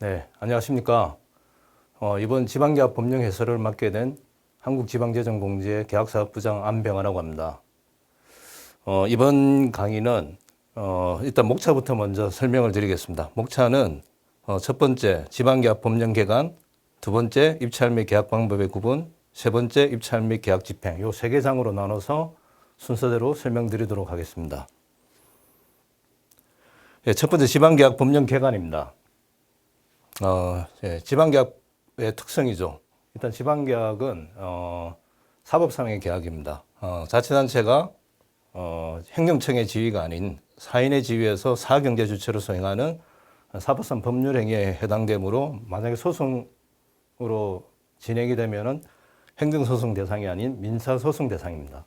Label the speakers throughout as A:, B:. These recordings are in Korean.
A: 네, 안녕하십니까. 이번 지방계약 법령 해설을 맡게 된 한국지방재정공제 계약사업부장 안병환이라고 합니다. 이번 강의는 일단 목차부터 먼저 설명을 드리겠습니다. 목차는 첫 번째 지방계약 법령 개관, 두 번째 입찰 및 계약 방법의 구분, 세 번째 입찰 및 계약 집행, 요 세 개 장으로 나눠서 순서대로 설명드리도록 하겠습니다. 예, 첫 번째 지방계약 법령 개관입니다. 지방계약의 특성이죠. 일단 지방계약은 사법상의 계약입니다. 자치단체가 행정청의 지위가 아닌 사인의 지위에서 사경제주체로 수행하는 사법상 법률행위에 해당되므로 만약에 소송으로 진행이 되면은 행정소송 대상이 아닌 민사소송 대상입니다.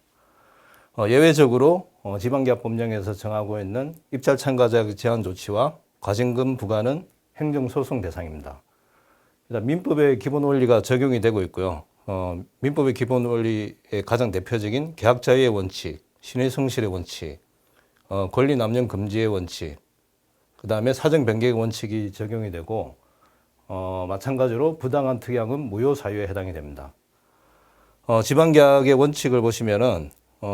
A: 예외적으로 지방계약 법령에서 정하고 있는 입찰 참가자 제한 조치와 과징금 부과는 행정소송 대상입니다. 일단 민법의 기본 원리가 적용이 되고 있고요. 민법의 기본 원리의 가장 대표적인 계약 자유의 원칙, 신의 성실의 원칙, 권리 남용 금지의 원칙, 그 다음에 사정 변경의 원칙이 적용이 되고, 마찬가지로 부당한 특약은 무효 사유에 해당이 됩니다. 지방계약의 원칙을 보시면은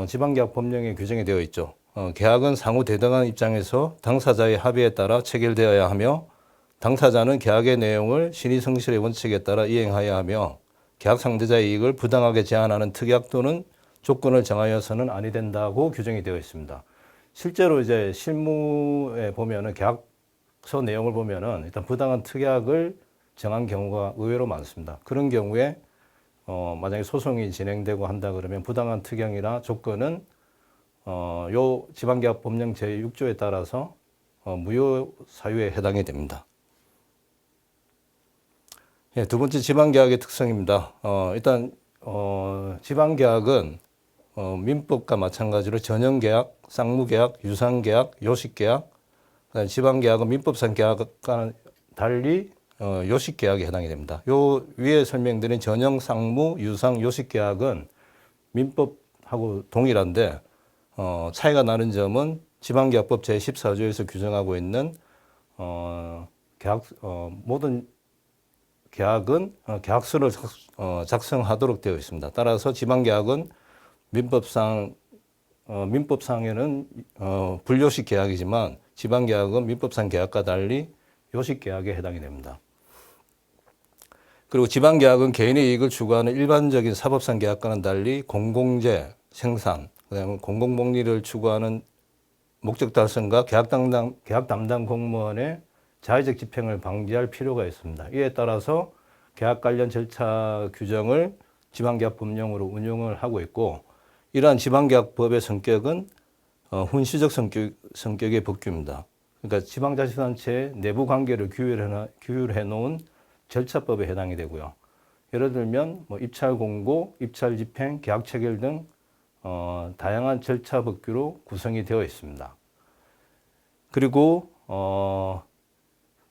A: 지방계약 법령에 규정이 되어 있죠. 계약은 상호 대등한 입장에서 당사자의 합의에 따라 체결되어야 하며 당사자는 계약의 내용을 신의 성실의 원칙에 따라 이행하여야 하며 계약 상대자의 이익을 부당하게 제한하는 특약 또는 조건을 정하여서는 아니 된다고 규정이 되어 있습니다. 실제로 이제 실무에 보면은 계약서 내용을 보면은 일단 부당한 특약을 정한 경우가 의외로 많습니다. 그런 경우에 만약에 소송이 진행되고 한다 그러면 부당한 특약이나 조건은 요 지방계약 법령 제6조에 따라서 무효 사유에 해당이 됩니다. 예, 두 번째 지방계약의 특성입니다. 일단 지방계약은 민법과 마찬가지로 전형계약, 쌍무계약, 유상계약, 요식계약, 지방계약은 민법상 계약과는 달리 요식계약에 해당이 됩니다. 요 위에 설명드린 전형, 쌍무, 유상, 요식계약은 민법하고 동일한데 차이가 나는 점은 지방계약법 제14조에서 규정하고 있는 모든 계약은 계약서를 작성하도록 되어 있습니다. 따라서 지방계약은 민법상에는 불요식 계약이지만 지방계약은 민법상 계약과 달리 요식 계약에 해당이 됩니다. 그리고 지방계약은 개인의 이익을 추구하는 일반적인 사법상 계약과는 달리 공공재, 생산, 그다음에 공공복리를 추구하는 목적 달성과 계약 담당 공무원의 자의적 집행을 방지할 필요가 있습니다. 이에 따라서 계약 관련 절차 규정을 지방계약 법령으로 운용을 하고 있고, 이러한 지방계약법의 성격은 훈시적 성격의 법규입니다. 그러니까 지방자치단체의 내부 관계를 규율해 놓은 절차법에 해당이 되고요. 예를 들면 입찰 공고, 입찰 집행, 계약 체결 등 다양한 절차 법규로 구성이 되어 있습니다. 그리고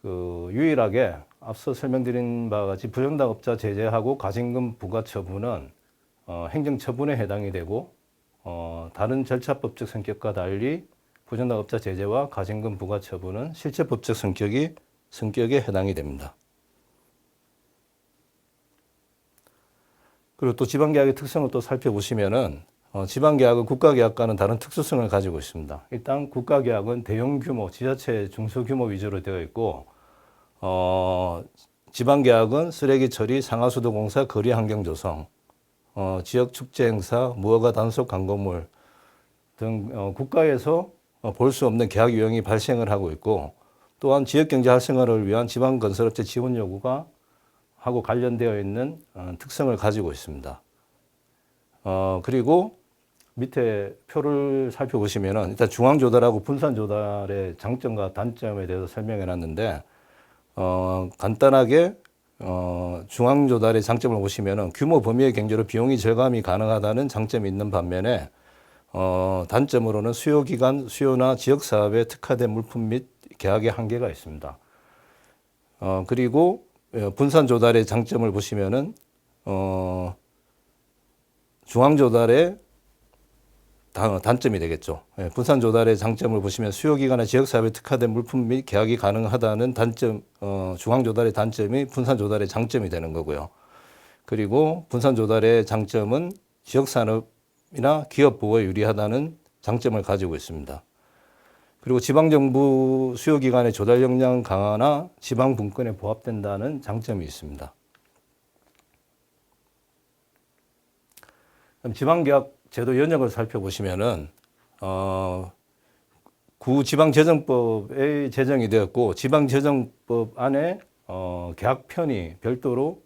A: 유일하게 앞서 설명드린 바와 같이 부정당업자 제재하고 과징금 부과 처분은 행정처분에 해당이 되고, 다른 절차법적 성격과 달리 부정당업자 제재와 과징금 부과 처분은 실체법적 성격에 해당이 됩니다. 그리고 또 지방계약의 특성을 또 살펴보시면은 지방계약은 국가계약과는 다른 특수성을 가지고 있습니다. 일단 국가계약은 대형 규모, 지자체 중소규모 위주로 되어 있고, 지방계약은 쓰레기 처리, 상하수도 공사, 거리 환경 조성, 지역 축제 행사, 무허가 단속 광고물 등 국가에서 볼 수 없는 계약 유형이 발생을 하고 있고, 또한 지역경제 활성화를 위한 지방건설업체 지원 요구가 하고 관련되어 있는 특성을 가지고 있습니다. 그리고 밑에 표를 살펴보시면은 일단 중앙조달하고 분산조달의 장점과 단점에 대해서 설명해 놨는데, 간단하게 중앙조달의 장점을 보시면은 규모 범위의 경제로 비용이 절감이 가능하다는 장점이 있는 반면에 단점으로는 수요기간, 수요나 지역사업에 특화된 물품 및 계약의 한계가 있습니다. 그리고 분산조달의 장점을 보시면은 중앙조달의 단점이 되겠죠. 예, 분산 조달의 장점을 보시면 수요 기간에 지역 사업에 특화된 물품 및 계약이 가능하다는 단점, 중앙 조달의 단점이 분산 조달의 장점이 되는 거고요. 그리고 분산 조달의 장점은 지역 산업이나 기업 보호에 유리하다는 장점을 가지고 있습니다. 그리고 지방정부 수요기간의 조달 역량 강화나 지방 분권에 부합된다는 장점이 있습니다. 그럼 지방계약 제도 연역을 살펴보시면은 구지방재정법에 제정이 되었고 지방재정법 안에 계약편이 별도로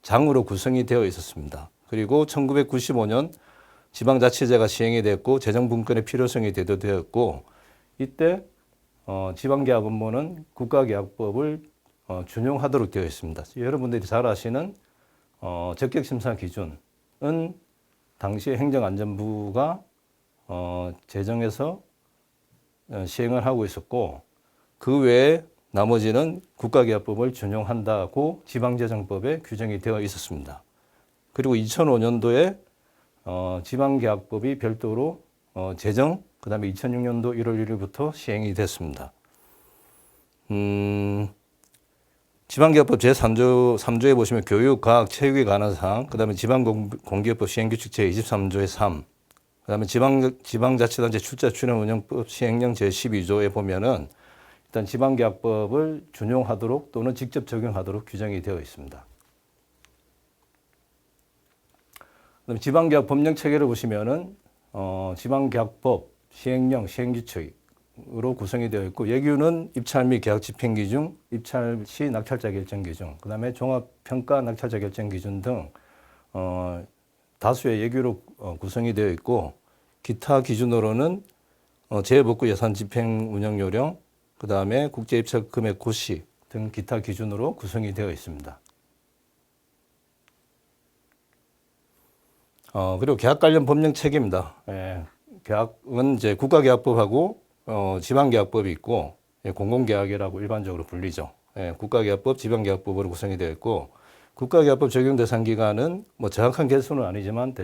A: 장으로 구성이 되어 있었습니다. 그리고 1995년 지방자치제가 시행이 됐고 재정분권의 필요성이 대두되었고 이때 지방계약 업무는 국가계약법을 준용하도록 되어 있습니다. 여러분들이 잘 아시는 적격심사 기준은 당시 행정안전부가 제정해서 시행을 하고 있었고 그 외에 나머지는 국가계약법을 준용한다고 지방재정법에 규정이 되어 있었습니다. 그리고 2005년도에 지방계약법이 별도로 제정, 그 다음에 2006년도 1월 1일부터 시행이 됐습니다. 지방계약법 제3조에 보시면 교육, 과학, 체육에 관한 사항, 그 다음에 지방공기업법 시행규칙 제23조의 3, 그 다음에 지방자치단체 출자 출연 운영법 시행령 제12조에 보면은 일단 지방계약법을 준용하도록 또는 직접 적용하도록 규정이 되어 있습니다. 그다음에 지방계약 법령 체계를 보시면은 지방계약법 시행령 시행규칙으로 구성이 되어 있고 예규는 입찰 및 계약 집행 기준, 입찰 시 낙찰자 결정 기준, 그다음에 종합평가 낙찰자 결정 기준 등 다수의 예규로 구성이 되어 있고 기타 기준으로는 재해복구 예산 집행 운영 요령, 그다음에 국제 입찰 금액 고시 등 기타 기준으로 구성이 되어 있습니다. 그리고 계약 관련 법령 체계입니다. 계약은 이제 국가계약법하고 지방계약법이 있고 공공계약이라고 일반적으로 불리죠. 국가계약법, 지방계약법으로 구성이 되어 있고 국가계약법 적용 대상 기간은 뭐 정확한 개수는 아니지만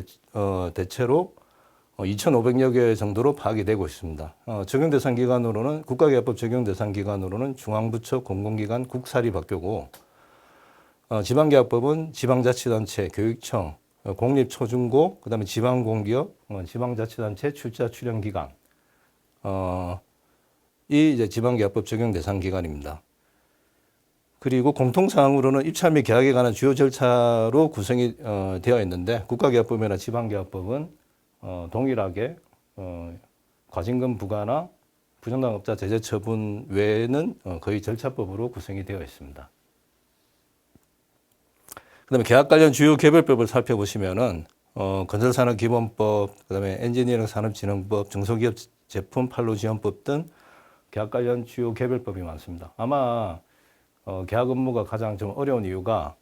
A: 대체로 2,500여 개 정도로 파악이 되고 있습니다. 적용 대상 기관으로는 국가계약법 적용 대상 기관으로는 중앙부처, 공공기관, 국사리 바뀌고 지방계약법은 지방자치단체, 교육청, 공립초중고, 그다음에 지방공기업, 지방자치단체 출자 출연기관, 이 이제 지방계약법 적용 대상 기관입니다. 그리고 공통사항으로는 입찰 및 계약에 관한 주요 절차로 구성이 되어 있는데 국가계약법이나 지방계약법은 동일하게 과징금 부과나 부정당업자 제재 처분 외에는 거의 절차법으로 구성이 되어 있습니다. 그다음에 계약 관련 주요 개별법을 살펴보시면은 건설산업기본법, 그다음에 엔지니어링산업진흥법, 중소기업 제품 판로 지원법 등 계약 관련 주요 개별법이 많습니다. 아마 계약 업무가 가장 좀 어려운 이유가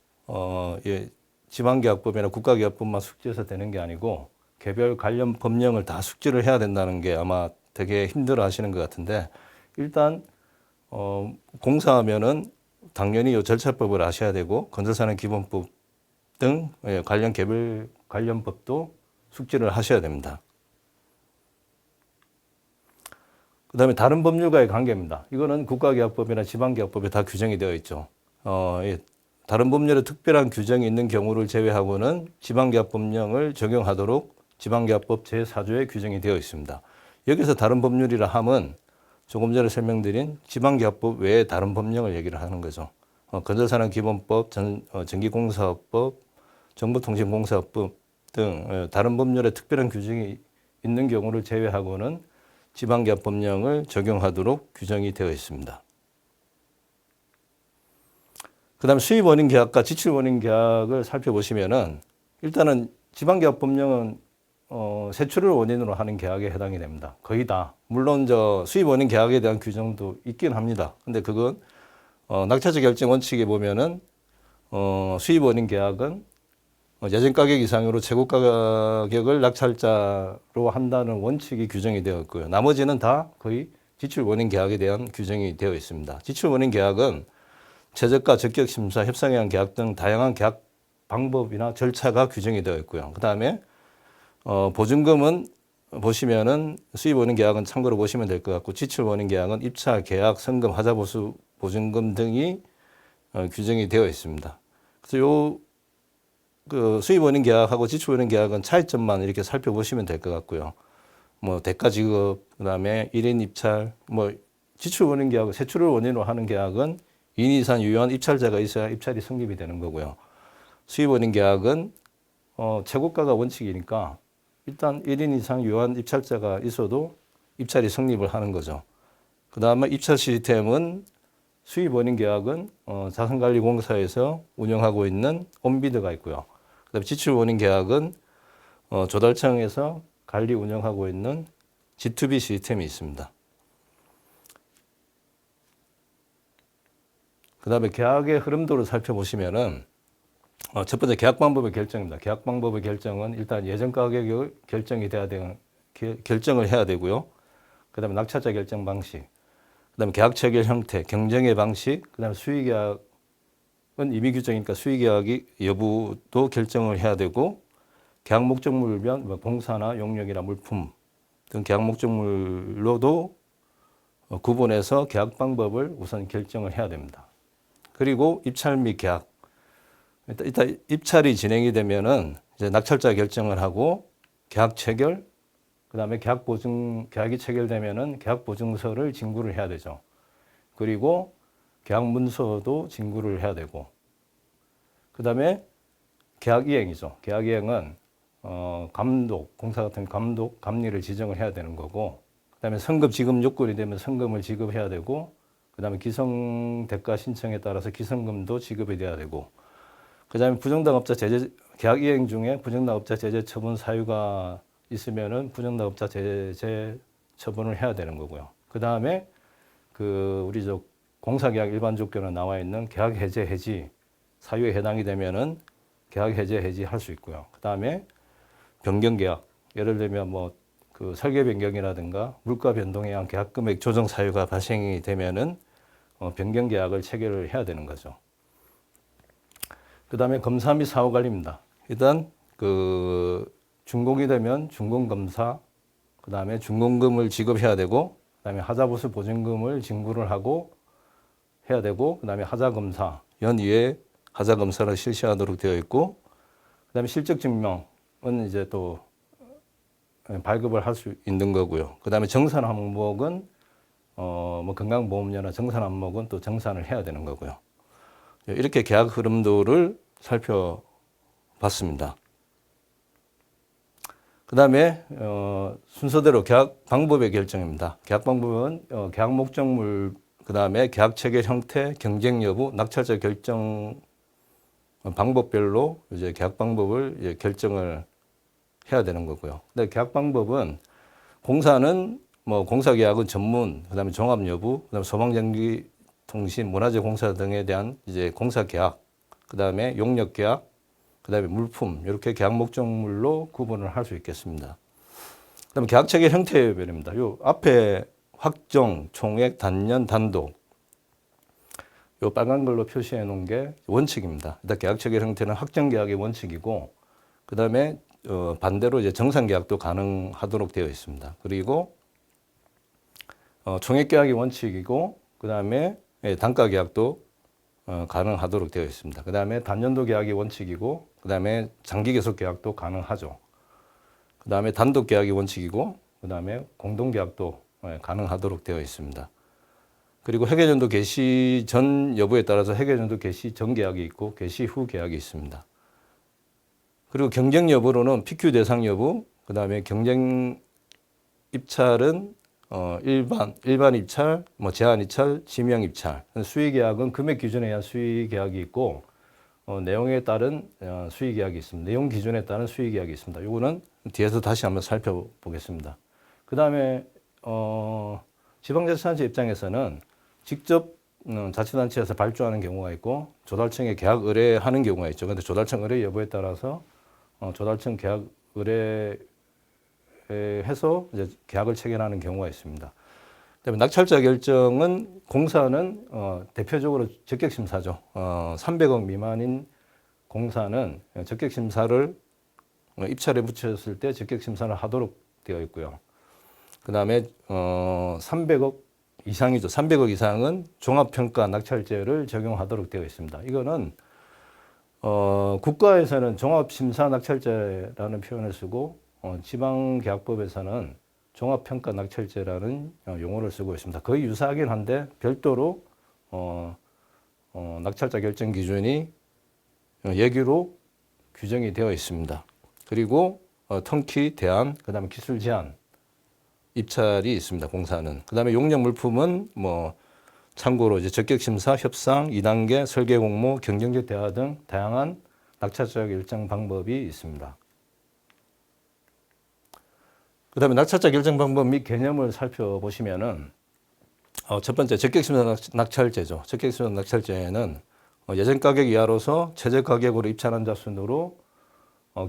A: 지방계약법이나 국가계약법만 숙지해서 되는 게 아니고 개별 관련 법령을 다 숙지를 해야 된다는 게 아마 되게 힘들어 하시는 것 같은데 일단 공사하면은 당연히 이 절차법을 아셔야 되고 건설산업기본법 등 관련 개별 관련 법도 숙지를 하셔야 됩니다. 그 다음에 다른 법률과의 관계입니다. 이거는 국가계약법이나 지방계약법에 다 규정이 되어 있죠. 다른 법률에 특별한 규정이 있는 경우를 제외하고는 지방계약법령을 적용하도록 지방계약법 제4조에 규정이 되어 있습니다. 여기서 다른 법률이라 함은 조금 전에 설명드린 지방계약법 외에 다른 법령을 얘기를 하는 거죠. 건설산업기본법, 전기공사업법, 정보통신공사법 등 다른 법률에 특별한 규정이 있는 경우를 제외하고는 지방계약 법령을 적용하도록 규정이 되어 있습니다. 그 다음에 수입원인 계약과 지출원인 계약을 살펴보시면은 일단은 지방계약 법령은 세출을 원인으로 하는 계약에 해당이 됩니다. 거의 다. 물론 수입원인 계약에 대한 규정도 있긴 합니다. 근데 그건 낙찰자 결정 원칙에 보면은 수입원인 계약은 예전 가격 이상으로 최고 가격을 낙찰자로 한다는 원칙이 규정이 되어 있고요. 나머지는 다 거의 지출 원인 계약에 대한 규정이 되어 있습니다. 지출 원인 계약은 최저가, 적격 심사, 협상에 의한 계약 등 다양한 계약 방법이나 절차가 규정이 되어 있고요. 그 다음에 보증금은 보시면은 수입 원인 계약은 참고로 보시면 될 것 같고, 지출 원인 계약은 입찰, 계약, 성금, 하자 보수 보증금 등이 규정이 되어 있습니다. 그래서 그 수입 원인 계약하고 지출 원인 계약은 차이점만 이렇게 살펴보시면 될 것 같고요. 뭐 대가 지급, 그다음에 1인 입찰, 뭐 지출 원인 계약, 세출을 원인으로 하는 계약은 2인 이상 유효한 입찰자가 있어야 입찰이 성립이 되는 거고요. 수입 원인 계약은 최고가가 원칙이니까 일단 1인 이상 유효한 입찰자가 있어도 입찰이 성립을 하는 거죠. 그 다음에 입찰 시스템은 수입 원인 계약은 자산관리공사에서 운영하고 있는 온비드가 있고요. 그 다음에 지출 원인 계약은 조달청에서 관리 운영하고 있는 G2B 시스템이 있습니다. 그 다음에 계약의 흐름도를 살펴보시면은 첫 번째 계약 방법의 결정입니다. 계약 방법의 결정은 일단 예정 가격이 결정이 돼야 결정을 해야 되고요. 그 다음에 낙찰자 결정 방식, 그 다음에 계약 체결 형태, 경쟁의 방식, 그 다음에 수의 계약은 임의 규정이니까 수의 계약이 여부도 결정을 해야 되고, 계약 목적물면 뭐 공사나 용역이나 물품 등 계약 목적물로도 구분해서 계약 방법을 우선 결정을 해야 됩니다. 그리고 입찰 및 계약. 일단 입찰이 진행이 되면은 이제 낙찰자 결정을 하고 계약 체결, 그다음에 계약이 체결되면은 계약 보증서를 진구를 해야 되죠. 그리고 계약 문서도 진구를 해야 되고, 그다음에 계약 이행이죠. 계약 이행은 감독, 공사 같은 감독, 감리를 지정을 해야 되는 거고, 그다음에 성급 지급 요건이 되면 성금을 지급해야 되고, 그다음에 기성 대가 신청에 따라서 기성금도 지급이 돼야 되고, 그다음에 부정당업자 제재, 계약 이행 중에 부정당업자 제재 처분 사유가 있으면은 부정당업자 제재 처분을 해야 되는 거고요. 그다음에 우리 공사계약 일반 조건에 나와 있는 계약 해제 해지 사유에 해당이 되면은 계약 해제 해지 할 수 있고요. 그다음에 변경 계약, 예를 들면 뭐 설계 변경이라든가 물가 변동에 의한 계약 금액 조정 사유가 발생이 되면은 변경 계약을 체결을 해야 되는 거죠. 그 다음에 검사 및 사후 관리입니다. 일단 준공이 되면 준공검사, 그 다음에 준공금을 지급해야 되고, 그 다음에 하자보수 보증금을 진구를 하고 해야 되고, 그 다음에 하자검사, 연이에 하자검사를 실시하도록 되어 있고, 그 다음에 실적증명은 이제 또 발급을 할 수 있는 거고요. 그 다음에 정산 항목은 뭐 건강보험료나 정산 항목은 또 정산을 해야 되는 거고요. 이렇게 계약 흐름도를 살펴봤습니다. 그 다음에 순서대로 계약 방법의 결정입니다. 계약 방법은 계약 목적물, 그 다음에 계약 체결 형태, 경쟁 여부, 낙찰자 결정 방법별로 이제 계약 방법을 이제 결정을 해야 되는 거고요. 근데 계약 방법은 공사는 뭐 공사계약은 전문, 그 다음에 종합 여부, 그 다음에 소방전기 통신, 문화재 공사 등에 대한 이제 공사 계약, 그 다음에 용역 계약, 그 다음에 물품, 이렇게 계약 목적물로 구분을 할 수 있겠습니다. 그 다음에 계약 체결 형태별입니다. 요 앞에 확정, 총액, 단년, 단독, 요 빨간 걸로 표시해 놓은 게 원칙입니다. 일단 계약 체결 형태는 확정 계약의 원칙이고, 그 다음에 반대로 이제 정산 계약도 가능하도록 되어 있습니다. 그리고 총액 계약이 원칙이고, 그 다음에 단가 계약도 가능하도록 되어 있습니다. 그 다음에 단년도 계약이 원칙이고, 그 다음에 장기 계속 계약도 가능하죠. 그 다음에 단독 계약이 원칙이고, 그 다음에 공동 계약도 가능하도록 되어 있습니다. 그리고 회계연도 개시 전 여부에 따라서 회계연도 개시 전 계약이 있고 개시 후 계약이 있습니다. 그리고 경쟁 여부로는 PQ 대상 여부, 그 다음에 경쟁 입찰은 일반 입찰, 뭐 제한 입찰, 지명 입찰. 수의 계약은 금액 기준에 의한 수의 계약이 있고, 내용에 따른 수의 계약이 있습니다. 내용 기준에 따른 수의 계약이 있습니다. 요거는 뒤에서 다시 한번 살펴보겠습니다. 그 다음에 지방자치단체 입장에서는 직접 자치단체에서 발주하는 경우가 있고, 조달청에 계약 의뢰하는 경우가 있죠. 그런데 조달청 의뢰 여부에 따라서 조달청 계약 의뢰해서 이제 계약을 체결하는 경우가 있습니다. 그다음에 낙찰자 결정은 공사는 대표적으로 적격심사죠. 300억 미만인 공사는 적격심사를 입찰에 붙였을 때 적격심사를 하도록 되어 있고요. 그 다음에 300억 이상이죠. 300억 이상은 종합평가 낙찰제를 적용하도록 되어 있습니다. 이거는 국가에서는 종합심사 낙찰제라는 표현을 쓰고 지방계약법에서는 종합평가 낙찰제라는 용어를 쓰고 있습니다. 거의 유사하긴 한데 별도로 낙찰자 결정 기준이 예규로 규정이 되어 있습니다. 그리고 턴키, 대안, 그 다음에 기술 제한 입찰이 있습니다. 공사는. 그 다음에 용역 물품은 뭐 참고로 이제 적격심사, 협상, 2단계, 설계 공모, 경쟁적 대화 등 다양한 낙찰자 결정 방법이 있습니다. 그 다음에 낙찰자 결정 방법 및 개념을 살펴보시면은 첫 번째 적격심사 낙찰제죠. 적격심사 낙찰제는 예전 가격 이하로서 최저 가격으로 입찰한 자 순으로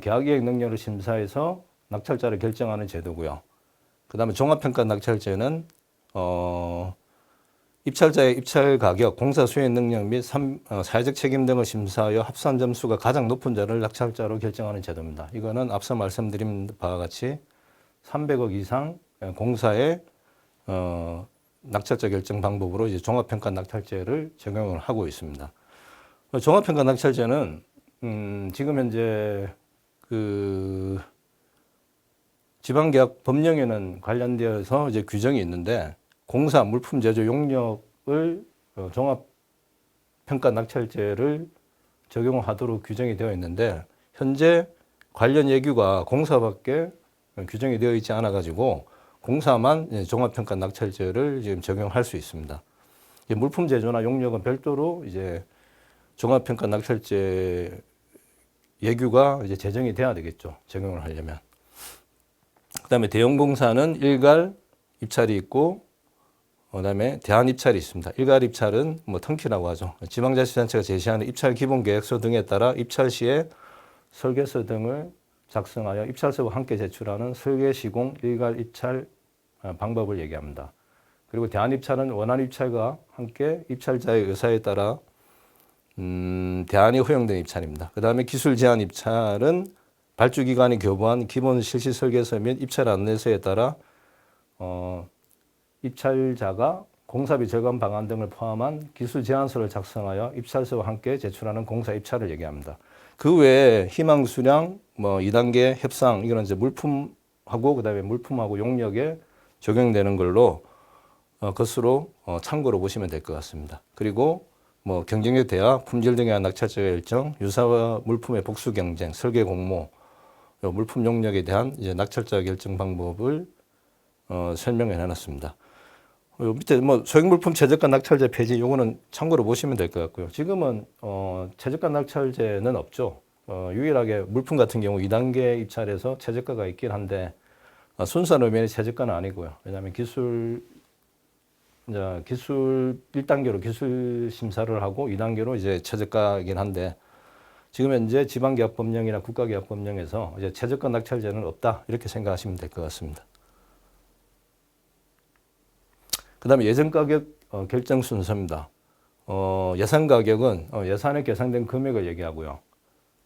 A: 계약이익 능력을 심사해서 낙찰자를 결정하는 제도고요. 그 다음에 종합평가 낙찰제는 입찰자의 입찰 가격, 공사 수행 능력 및 사회적 책임 등을 심사하여 합산 점수가 가장 높은 자를 낙찰자로 결정하는 제도입니다. 이거는 앞서 말씀드린 바와 같이 300억 이상 공사의 낙찰자 결정 방법으로 이제 종합평가 낙찰제를 적용을 하고 있습니다. 종합평가 낙찰제는 지금 현재 그 지방계약 법령에는 관련되어서 이제 규정이 있는데 공사, 물품 제조, 용역을 종합평가 낙찰제를 적용하도록 규정이 되어 있는데 현재 관련 예규가 공사밖에 규정이 되어 있지 않아 가지고 공사만 종합평가 낙찰제를 지금 적용할 수 있습니다. 물품 제조나 용역은 별도로 이제 종합평가 낙찰제 예규가 이제 제정이 돼야 되겠죠. 적용을 하려면. 그다음에 대형 공사는 일괄 입찰이 있고 그다음에 대안 입찰이 있습니다. 일괄 입찰은 뭐 턴키라고 하죠. 지방자치단체가 제시하는 입찰 기본 계획서 등에 따라 입찰 시에 설계서 등을 작성하여 입찰서와 함께 제출하는 설계 시공 일괄 입찰 방법을 얘기합니다. 그리고 대안 입찰은 원안 입찰과 함께 입찰자의 의사에 따라 대안이 허용된 입찰입니다. 그 다음에 기술 제한 입찰은 발주기관이 교부한 기본 실시 설계서 및 입찰 안내서에 따라 입찰자가 공사비 절감 방안 등을 포함한 기술 제안서를 작성하여 입찰서와 함께 제출하는 공사 입찰을 얘기합니다. 그 외에 희망 수량, 뭐 2단계 협상 이거는 이제 물품하고 그다음에 물품하고 용역에 적용되는 걸로 것으로 참고로 보시면 될 것 같습니다. 그리고 뭐 경쟁력 대화, 품질 등에 대한 낙찰자 결정, 유사와 물품의 복수 경쟁, 설계 공모, 물품 용역에 대한 이제 낙찰자 결정 방법을 설명해 놨습니다. 밑에 뭐 소액물품 최저가 낙찰제 폐지 요거는 참고로 보시면 될 것 같고요. 지금은 최저가 낙찰제는 없죠. 유일하게 물품 같은 경우 2단계 입찰에서 최저가가 있긴 한데 순수한 의미의 최저가는 아니고요. 왜냐하면 기술 1단계로 기술 심사를 하고 2단계로 이제 최저가이긴 한데 지금 현재 지방계약법령이나 국가계약법령에서 이제 최저가 낙찰제는 없다 이렇게 생각하시면 될 것 같습니다. 그 다음에 예전 가격 결정 순서입니다. 예산 가격은 예산에 계산된 금액을 얘기하고요.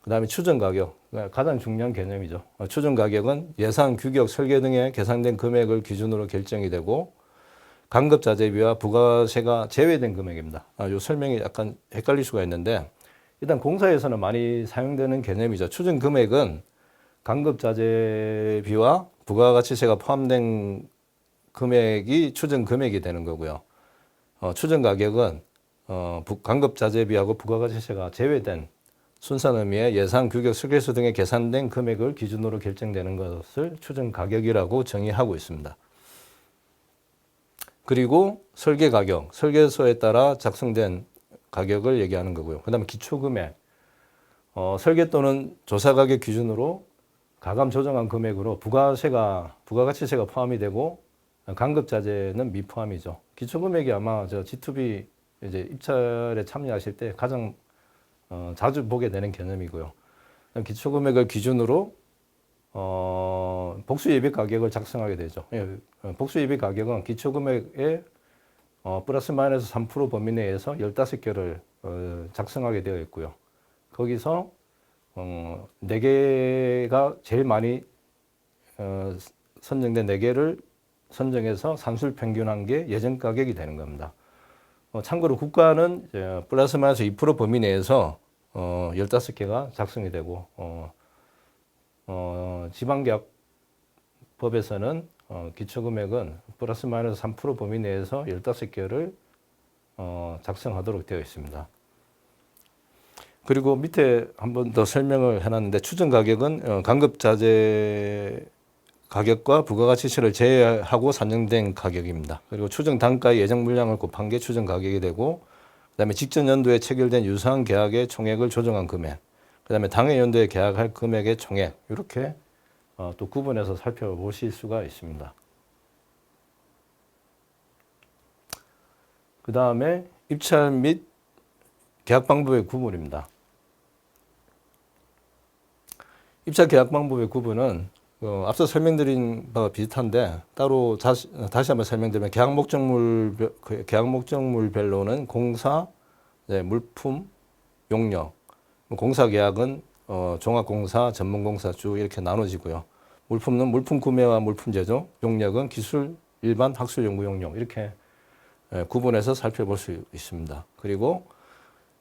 A: 그 다음에 추정 가격, 가장 중요한 개념이죠. 추정 가격은 예산, 규격, 설계 등에 계산된 금액을 기준으로 결정이 되고 간급자재비와 부가세가 제외된 금액입니다. 이 설명이 약간 헷갈릴 수가 있는데 일단 공사에서는 많이 사용되는 개념이죠. 추정 금액은 간급자재비와 부가가치세가 포함된 금액이 추정 금액이 되는 거고요. 추정 가격은 간급자재비하고 부가가치세가 제외된 순수한 의미의 예산, 규격, 설계서 등에 계산된 금액을 기준으로 결정되는 것을 추정 가격이라고 정의하고 있습니다. 그리고 설계 가격, 설계서에 따라 작성된 가격을 얘기하는 거고요. 그 다음에 기초금액, 설계 또는 조사 가격 기준으로 가감 조정한 금액으로 부가가치세가 포함이 되고 간급자재는 미포함이죠. 기초금액이 아마 G2B 이제 입찰에 참여하실 때 가장 자주 보게 되는 개념이고요. 기초금액을 기준으로 복수예비 가격을 작성하게 되죠. 복수예비 가격은 기초금액의 플러스 마이너스 3% 범위 내에서 15개를 작성하게 되어 있고요. 거기서 4개가 제일 많이 선정된 4개를 선정해서 산술 평균한 게 예정 가격이 되는 겁니다. 참고로 국가는 플러스 마이너스 2% 범위 내에서 15개가 작성이 되고 지방계약법에서는 기초금액은 플러스 마이너스 3% 범위 내에서 15개를 작성하도록 되어 있습니다. 그리고 밑에 한 번 더 설명을 해놨는데 추정 가격은 강급자재 가격과 부가가치세를 제외하고 산정된 가격입니다. 그리고 추정 단가의 예정 물량을 곱한 게 추정 가격이 되고, 그다음에 직전 연도에 체결된 유사한 계약의 총액을 조정한 금액, 그다음에 당해 연도에 계약할 금액의 총액, 이렇게 또 구분해서 살펴보실 수가 있습니다. 그다음에 입찰 및 계약 방법의 구분입니다. 입찰 계약 방법의 구분은 앞서 설명드린 바와 비슷한데 따로 다시 한번 설명드리면 계약 목적물별로는 공사, 물품, 용역. 공사 계약은 종합공사, 전문공사 쭉 이렇게 나눠지고요. 물품은 물품 구매와 물품 제조, 용역은 기술, 일반, 학술, 연구 용역 이렇게 구분해서 살펴볼 수 있습니다. 그리고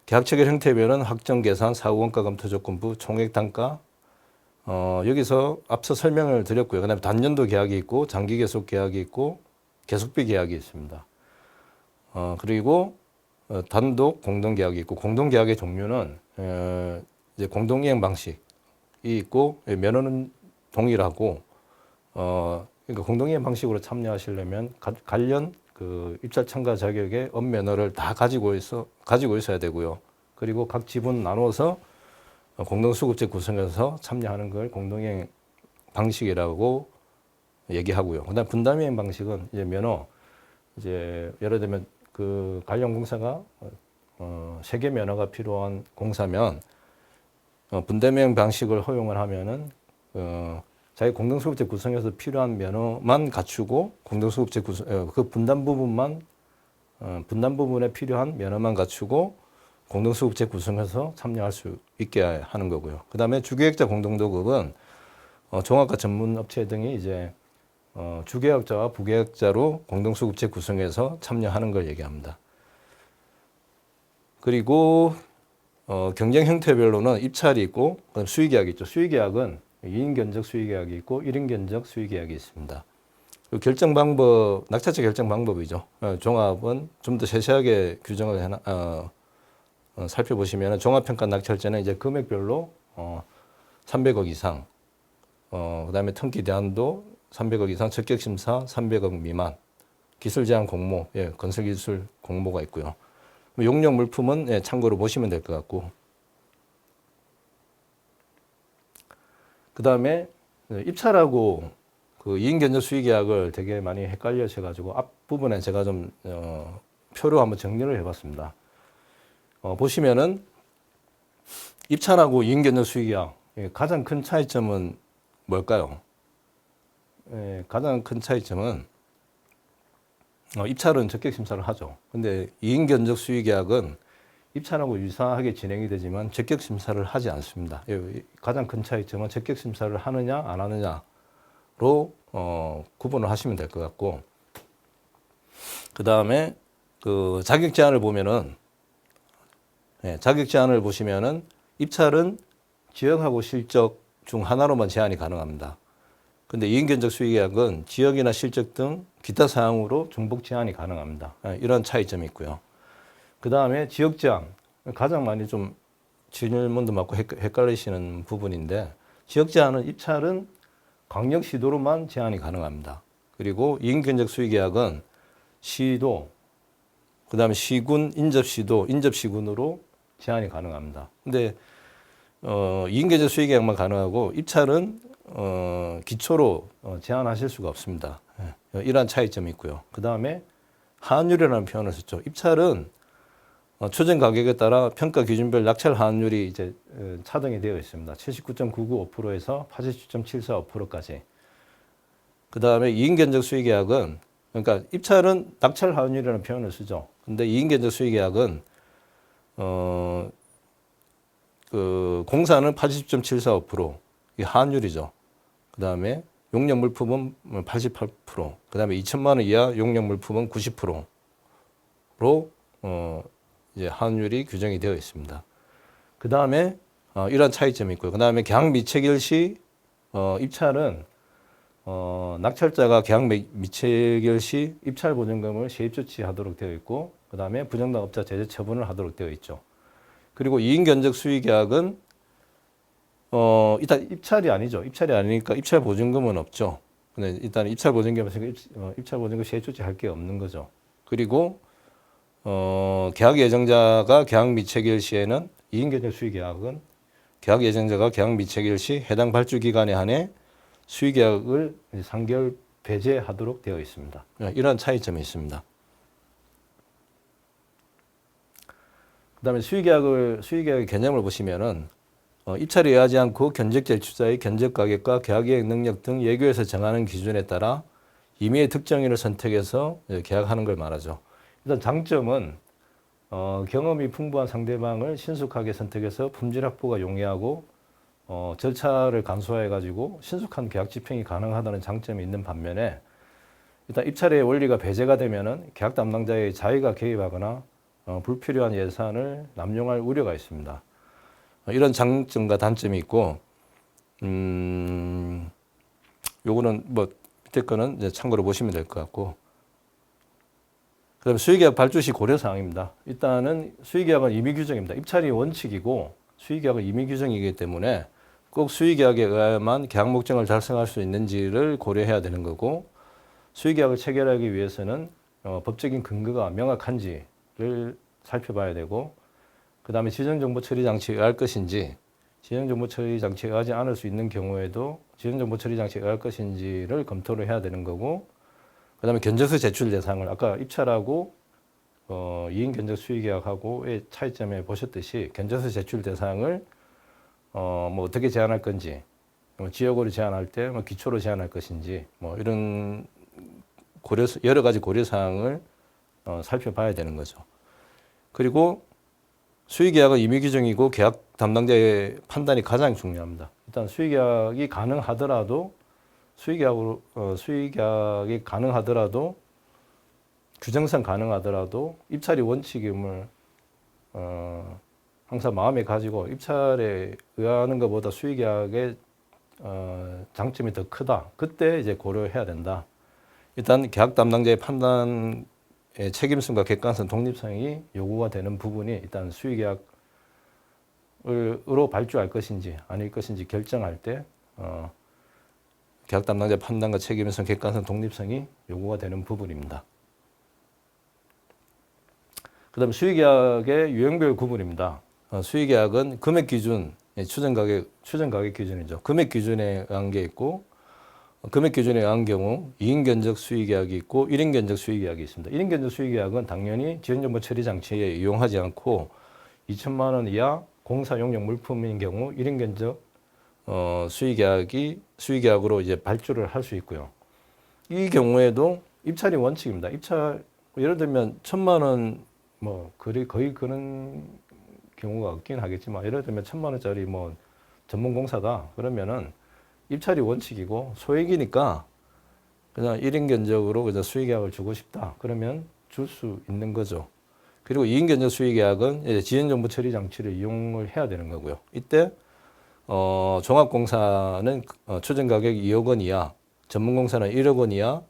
A: 계약 체결 형태별은 확정 계산, 사후 원가 검토 조건부, 총액 단가. 여기서 앞서 설명을 드렸고요. 그다음에 단년도 계약이 있고 장기 계속 계약이 있고 계속비 계약이 있습니다. 그리고 단독 공동 계약이 있고 공동 계약의 종류는 이제 공동 이행 방식이 있고 면허는 동일하고 그러니까 공동 이행 방식으로 참여하시려면 관련 그 입찰 참가 자격의 업면허를 다 가지고 있어야 되고요. 그리고 각 지분 나눠서 공동수급제 구성해서 참여하는 걸 공동이행 방식이라고 얘기하고요. 그다음 분담이행 방식은 이제 면허, 이제 예를 들면 그 관련 공사가 3개 면허가 필요한 공사면 분담이행 방식을 허용을 하면은 자기 공동수급제 구성에서 필요한 면허만 갖추고 공동수급제 구성 그 분담 부분에 필요한 면허만 갖추고 공동수급제 구성해서 참여할 수 있게 하는 거고요. 그 다음에 주계약자 공동도급은 종합과 전문업체 등이 이제 주계약자와 부계약자로 공동수급제 구성해서 참여하는 걸 얘기합니다. 그리고 경쟁 형태별로는 입찰이 있고 수의계약이 있죠. 수의계약은 2인 견적 수의계약이 있고 1인 견적 수의계약이 있습니다. 결정 방법, 낙찰자 결정 방법이죠. 종합은 좀 더 세세하게 규정을 살펴보시면 종합평가 낙찰제는 이제 금액별로 300억 이상, 그다음에 등기 대안도 300억 이상, 적격심사 300억 미만, 기술제한 공모, 건설기술 공모가 있고요. 용역 물품은 참고로 보시면 될 것 같고, 그다음에 입찰하고 그 2인 견적 수의계약을 되게 많이 헷갈려셔가지고 앞부분에 제가 좀 표로 한번 정리를 해봤습니다. 보시면은 입찰하고 2인 견적 수의계약 가장 큰 차이점은 뭘까요? 가장 큰 차이점은 입찰은 적격심사를 하죠. 근데 2인 견적 수의계약은 입찰하고 유사하게 진행이 되지만 적격심사를 하지 않습니다. 가장 큰 차이점은 적격심사를 하느냐 안 하느냐로 구분을 하시면 될 것 같고, 그 다음에 그 자격 제한을 보면은 자격 제한을 보시면은 입찰은 지역하고 실적 중 하나로만 제한이 가능합니다. 근데 2인 견적 수의계약은 지역이나 실적 등 기타 사항으로 중복 제한이 가능합니다. 이런 차이점이 있고요. 그 다음에 지역 제한, 가장 많이 좀 질문도 많고 헷갈리시는 부분인데, 지역 제한은 입찰은 광역시도로만 제한이 가능합니다. 그리고 2인 견적 수의계약은 시도, 그 다음에 시군, 인접시도, 인접시군으로 제한이 가능합니다. 근데 2인 견적 수의계약만 가능하고 입찰은 기초로 제한하실 수가 없습니다. 이러한 차이점이 있고요. 그 다음에 하한율이라는 표현을 썼죠. 입찰은 추정 가격에 따라 평가 기준별 낙찰 하한율이 이제 차등이 되어 있습니다. 79.995%에서 87.745%까지. 그 다음에 2인 견적 수의계약은, 그러니까 입찰은 낙찰 하한율이라는 표현을 쓰죠. 근데 2인 견적 수의계약은 그 공사는 80.745%, 이게 하한율이죠. 그 다음에 용역 물품은 88%, 그다음에 2천만 원 이하 용역 물품은 90%로 이제 환율이 규정이 되어 있습니다. 그다음에 이런 차이점이 있고요. 그다음에 계약 미체결 시 입찰은 낙찰자가 계약 미체결 시 입찰 보증금을 세입 조치하도록 되어 있고, 그다음에 부정당 업자 제재 처분을 하도록 되어 있죠. 그리고 이인 견적 수의 계약은 일단 입찰이 아니죠. 입찰이 아니니까 입찰 보증금은 없죠. 근데 일단 입찰 보증금 세입 조치할 게 없는 거죠. 그리고 계약 예정자가 계약 미체결 시에는 이인 견적 수의 계약은 계약 예정자가 계약 미체결 시 해당 발주 기간에 한해 수의 계약을 3개월 배제하도록 되어 있습니다. 이런 차이점이 있습니다. 그다음에 수의 계약의 개념을 보시면은 입찰에 의하지 않고 견적 제출자의 견적 가격과 계약이행 능력 등 예규에서 정하는 기준에 따라 임의의 특정인을 선택해서 계약하는 걸 말하죠. 일단 장점은 경험이 풍부한 상대방을 신속하게 선택해서 품질 확보가 용이하고 절차를 간소화해 가지고 신속한 계약 집행이 가능하다는 장점이 있는 반면에, 일단 입찰의 원리가 배제가 되면은 계약 담당자의 자의가 개입하거나 불필요한 예산을 남용할 우려가 있습니다. 이런 장점과 단점이 있고, 요거는 뭐 밑에 거는 이제 참고로 보시면 될 것 같고, 그다음에 수의계약 발주 시 고려 사항입니다. 일단은 수의계약은 임의 규정입니다. 입찰이 원칙이고 수의계약은 임의 규정이기 때문에 꼭 수의계약에 의하여만 계약 목적을 달성할 수 있는지를 고려해야 되는 거고, 수의계약을 체결하기 위해서는 법적인 근거가 명확한지를 살펴봐야 되고, 그 다음에 지정정보 처리 장치에 의할 것인지, 지정정보 처리 장치에 의하지 않을 수 있는 경우에도 지정정보 처리 장치에 의할 것인지를 검토를 해야 되는 거고, 그 다음에 견적서 제출 대상을 아까 입찰하고 이인 견적 수의 계약하고의 차이점에 보셨듯이 견적서 제출 대상을 뭐 어떻게 제한할 건지, 지역으로 제한할 때 뭐 기초로 제한할 것인지, 뭐 이런 여러 가지 고려 사항을 살펴봐야 되는 거죠. 그리고 수의계약은 임의 규정이고 계약 담당자의 판단이 가장 중요합니다. 일단 수의계약이 가능하더라도 수의계약이 가능하더라도 규정상 가능하더라도 입찰이 원칙임을 항상 마음에 가지고 입찰에 의하는 것보다 수의계약의 장점이 더 크다. 그때 이제 고려해야 된다. 일단 계약 담당자의 판단의 책임성과 객관성, 독립성이 요구가 되는 부분이 일단 수의계약으로 발주할 것인지 아닐 것인지 결정할 때 계약 담당자의 판단과 책임성, 객관성, 독립성이 요구가 되는 부분입니다. 그 다음에 수의계약의 유형별 구분입니다. 수의계약은 금액 기준, 추정 가격 기준이죠. 금액 기준에 의한 게 있고, 금액 기준에 의한 경우 2인 견적 수의계약이 있고 1인 견적 수의계약이 있습니다. 1인 견적 수의계약은 당연히 지정정보 처리 장치에 이용하지 않고 2천만 원 이하 공사 용역 물품인 경우 1인 견적 수의계약으로 이제 발주를 할 수 있고요. 이 경우에도 입찰이 원칙입니다. 입찰 예를 들면 1,000만 원 뭐 거의 그런 경우가 없긴 하겠지만, 예를 들면 1,000만 원짜리 뭐 전문 공사다 그러면은 입찰이 원칙이고 소액이니까 그냥 1인 견적으로 그냥 수의계약을 주고 싶다 그러면 줄 수 있는 거죠. 그리고 2인 견적 수의계약은 이제 지연정보 처리 장치를 이용을 해야 되는 거고요. 이때 종합공사는 추정 가격이 2억 원 이하, 전문공사는 1억 원 이하,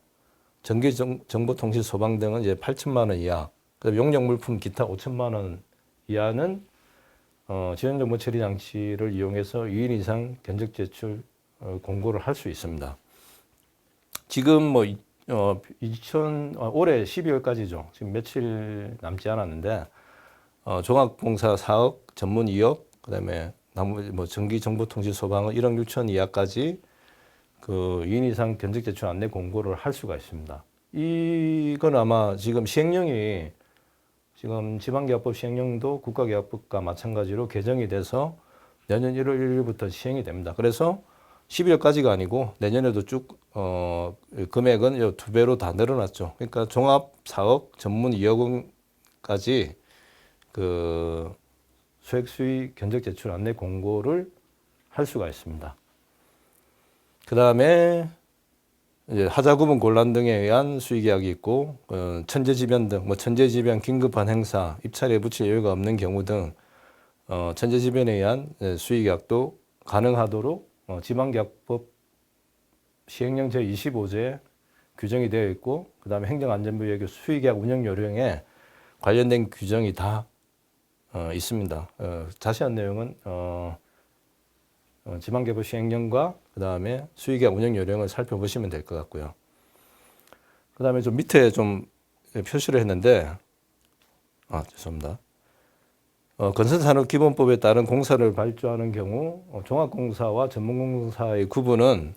A: 전기정보통신 소방 등은 이제 8천만 원 이하, 그다음에 용역물품 기타 5천만 원 이하는 지연정보 처리 장치를 이용해서 2인 이상 견적 제출 공고를 할 수 있습니다. 지금 뭐 올해 12월까지죠. 지금 며칠 남지 않았는데 종합공사 4억, 전문 2억, 그다음에 나머지 뭐 전기 정보통신 소방은 1억 6천 이하까지 그 2인 이상 견적 제출 안내 공고를 할 수가 있습니다. 이건 아마 지금 시행령이 지금 지방계약법 시행령도 국가계약법과 마찬가지로 개정이 돼서 내년 1월 1일부터 시행이 됩니다. 그래서 12월까지가 아니고 내년에도 쭉 금액은 2배로 다 늘어났죠. 그러니까 종합 4억, 전문 2억 원까지 그 소액 수의 견적 제출 안내 공고를 할 수가 있습니다. 그 다음에 이제 하자 구분 곤란 등에 의한 수의계약이 있고 천재지변 등 천재지변 긴급한 행사 입찰에 붙일 여유가 없는 경우 등 천재지변에 의한 수의계약도 가능하도록 지방계약법 시행령 제25조에 규정이 되어 있고 그다음에 행정안전부의 수의계약 운영 요령에 관련된 규정이 다 있습니다. 자세한 내용은 지방계법 시행령과 그다음에 수의계약 운영 요령을 살펴보시면 될 것 같고요. 그다음에 좀 밑에 좀 표시를 했는데 죄송합니다. 건설산업기본법에 따른 공사를 발주하는 경우 종합공사와 전문공사의 구분은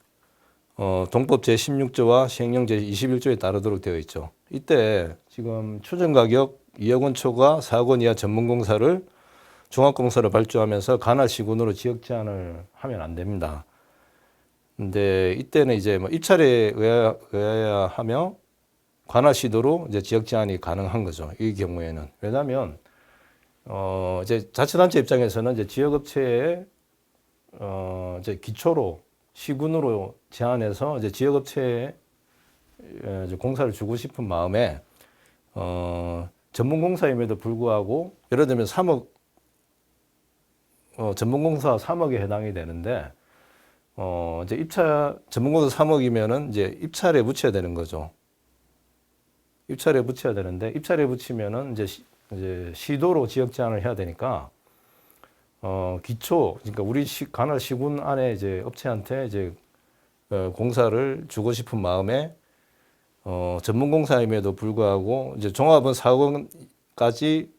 A: 동법 제16조와 시행령 제21조에 따르도록 되어 있죠. 이때 지금 추정가격 2억 원 초과 4억 원 이하 전문공사를 종합공사로 발주하면서 관할 시군으로 지역 제한을 하면 안 됩니다. 근데 이때는 이제 입찰에 의해야 하며 관할 시도로 이제 지역 제한이 가능한 거죠. 이 경우에는. 왜냐하면 이제 자치단체 입장에서는 이제 지역업체에 이제 기초로 시군으로 제한해서 이제 지역업체에 이제 공사를 주고 싶은 마음에 전문공사임에도 불구하고 예를 들면 3억 전문공사 3억에 해당이 되는데 이제 입찰 전문공사 3억이면은 이제 입찰에 붙여야 되는 거죠. 입찰에 붙여야 되는데 입찰에 붙이면은 이제 시도로 지역 제한을 해야 되니까 기초 그러니까 우리 관할 시군 안에 이제 업체한테 이제 공사를 주고 싶은 마음에 전문공사임에도 불구하고 이제 종합은 4억 원까지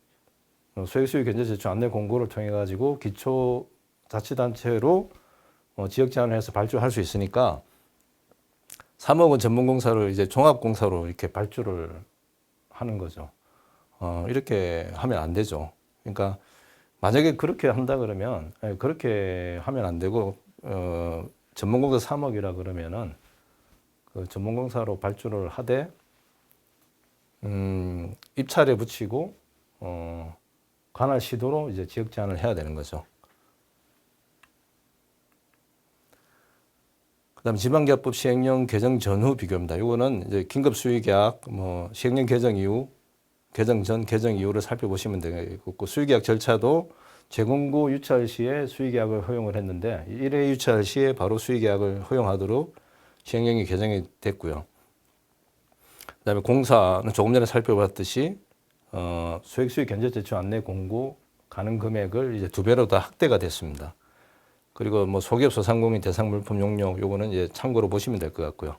A: 소액수익 견제 제출 안내 공고를 통해 가지고 기초 자치단체로 지역 제한을 해서 발주할 수 있으니까 3억 원 전문공사를 이제 종합공사로 이렇게 발주를 하는 거죠. 이렇게 하면 안 되죠. 그러니까 만약에 그렇게 한다 그러면 그렇게 하면 안 되고 전문공사 3억이라 그러면은 그 전문공사로 발주를 하되 입찰에 붙이고 관할 시도로 이제 지역 제한을 해야 되는 거죠. 그다음 지방계약법 시행령 개정 전후 비교입니다. 이거는 이제 긴급 수의계약 시행령 개정 이후 개정 전 개정 이후를 살펴보시면 되겠고 수의계약 절차도 재공고 유찰 시에 수의계약을 허용을 했는데 1회 유찰 시에 바로 수의계약을 허용하도록 시행령이 개정이 됐고요. 그다음에 공사는 조금 전에 살펴봤듯이 소액수익 견제 제출 안내 공고 가능 금액을 이제 2배로 다 확대가 됐습니다. 그리고 소기업 소상공인 대상 물품 용역 요거는 이제 참고로 보시면 될 것 같고요.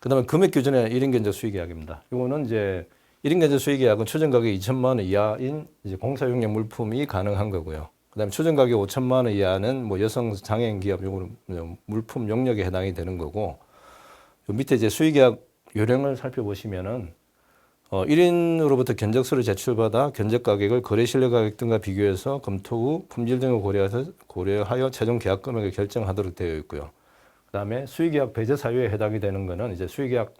A: 그다음에 금액 규정의 1인 견적 수의계약입니다. 요거는 이제 1인 견적 수의계약은 추정 가격 2천만 원 이하인 이제 공사 용역 물품이 가능한 거고요. 그다음에 추정 가격 5천만 원 이하는 여성 장애인 기업 요거는 물품 용역에 해당이 되는 거고 요 밑에 이제 수의계약 요령을 살펴보시면은 1인으로부터 견적서를 제출받아 견적 가격을 거래 실력 가격 등과 비교해서 검토 후 품질 등을 고려하여 최종 계약 금액을 결정하도록 되어 있고요. 그다음에 수의계약 배제 사유에 해당이 되는 것은 이제 수의계약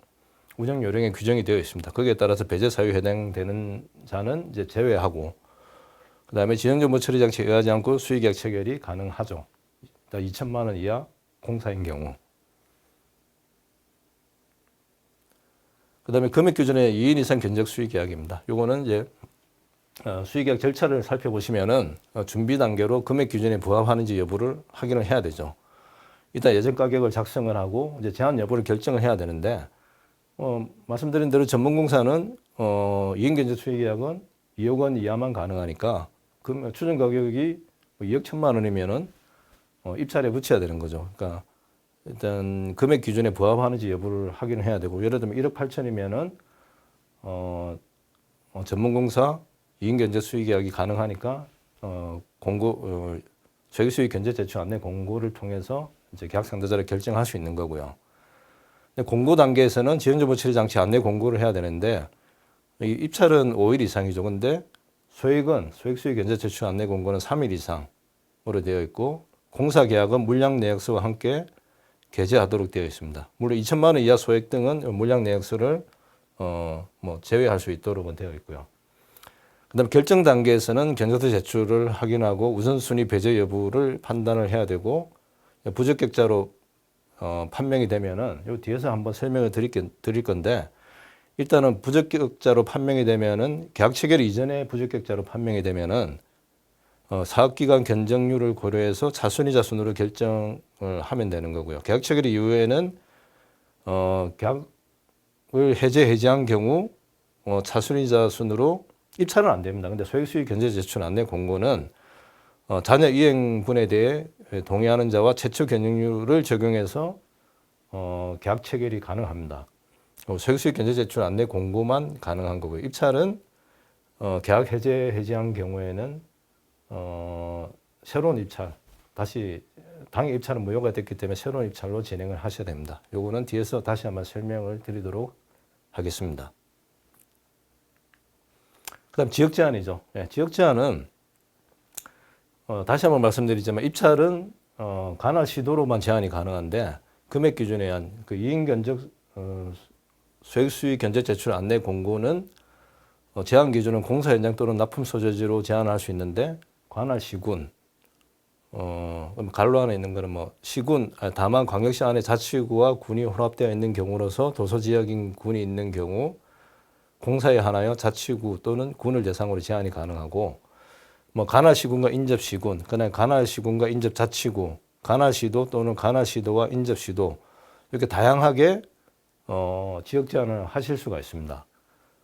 A: 운영 요령에 규정이 되어 있습니다. 거기에 따라서 배제 사유에 해당되는 자는 이제 제외하고 그다음에 지정정보 처리 장치에 의하지 않고 수의계약 체결이 가능하죠. 2천만 원 이하 공사인 경우. 그다음에 금액 규정의 2인 이상 견적 수의계약입니다. 요거는 이제 수의계약 절차를 살펴보시면은 준비 단계로 금액 규정에 부합하는지 여부를 확인을 해야 되죠. 일단 예정 가격을 작성을 하고 이제 제한 여부를 결정을 해야 되는데 말씀드린 대로 전문공사는 2인 견적 수의계약은 2억 원 이하만 가능하니까 추정 가격이 2억 1천만 원이면은 입찰에 붙여야 되는 거죠. 그러니까 일단 금액 기준에 부합하는지 여부를 확인을 해야 되고 예를 들면 1억 8천이면은 전문공사 2인 견적 수의계약이 가능하니까 공고 소액수익 견제 제출 안내 공고를 통해서 이제 계약 상대자를 결정할 수 있는 거고요. 근데 공고 단계에서는 지정정보 처리 장치 안내 공고를 해야 되는데 이 입찰은 5일 이상이죠. 근데 소액수익 견제 제출 안내 공고는 3일 이상으로 되어 있고 공사 계약은 물량 내역서와 함께 게재하도록 되어 있습니다. 물론 2천만 원 이하 소액 등은 물량 내역서를 제외할 수 있도록 되어 있고요. 그다음 결정 단계에서는 견적서 제출을 확인하고 우선순위 배제 여부를 판단을 해야 되고 부적격자로 판명이 되면은 요 뒤에서 한번 설명을 드릴 건데 일단은 부적격자로 판명이 되면은 계약 체결 이전에 부적격자로 판명이 되면은 사업기간 견적률을 고려해서 차순이자 순으로 결정을 하면 되는 거고요. 계약 체결 이후에는 계약을 해제한 경우 차순이자 순으로 입찰은 안 됩니다. 근데 소액수익 견제 제출 안내 공고는 자녀 이행분에 대해 동의하는 자와 최초 견적률을 적용해서 계약 체결이 가능합니다. 소액수익 견제 제출 안내 공고만 가능한 거고요. 입찰은 계약 해제한 경우에는 새로운 입찰, 다시 당의 입찰은 무효가 됐기 때문에 새로운 입찰로 진행을 하셔야 됩니다. 요거는 뒤에서 다시 한번 설명을 드리도록 하겠습니다. 그다음 지역 제한이죠. 지역 제한은 다시 한번 말씀드리지만 입찰은 관할 시도로만 제한이 가능한데 금액 기준에 의한 그 이익 견적 소액수익 견적 제출 안내 공고는 제한 기준은 공사 현장 또는 납품 소재지로 제한할 수 있는데 관할 시군 갈로 안에 있는 거는 뭐 시군 다만 광역시 안에 자치구와 군이 혼합되어 있는 경우로서 도서 지역인 군이 있는 경우 공사에 한하여 자치구 또는 군을 대상으로 제한이 가능하고 뭐 관할시군과 인접시군, 그다음에 관할시군과 인접자치구, 관할시도 또는 관할시도와 인접시도 이렇게 다양하게 지역 제한을 하실 수가 있습니다.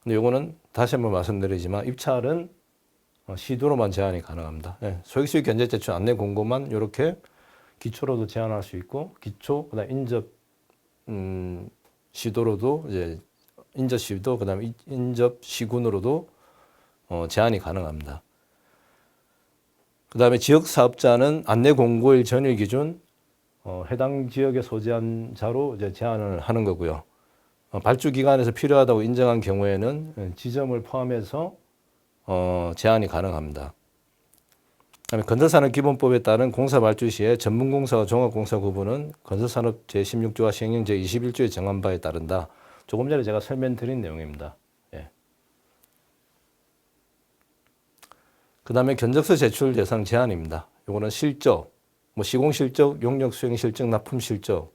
A: 근데 요거는 다시 한번 말씀드리지만 입찰은 시도로만 제한이 가능합니다. 소액수익 견제 제출 안내 공고만 이렇게 기초로도 제한할 수 있고 기초 그다음 인접 시도로도 이제 인접시도 그다음에 인접시군으로도 제한이 가능합니다. 그다음에 지역 사업자는 안내 공고일 전일 기준 해당 지역에 소재한 자로 이제 제한을 하는 거고요. 발주 기간에서 필요하다고 인정한 경우에는 지점을 포함해서 제한이 가능합니다. 그다음에 건설산업기본법에 따른 공사 발주 시에 전문공사와 종합공사 구분은 건설산업 제16조와 시행령 제21조에 정한 바에 따른다. 조금 전에 제가 설명드린 내용입니다. 그다음에 견적서 제출 대상 제한입니다. 이거는 실적, 뭐 시공실적, 용역수행실적, 납품실적,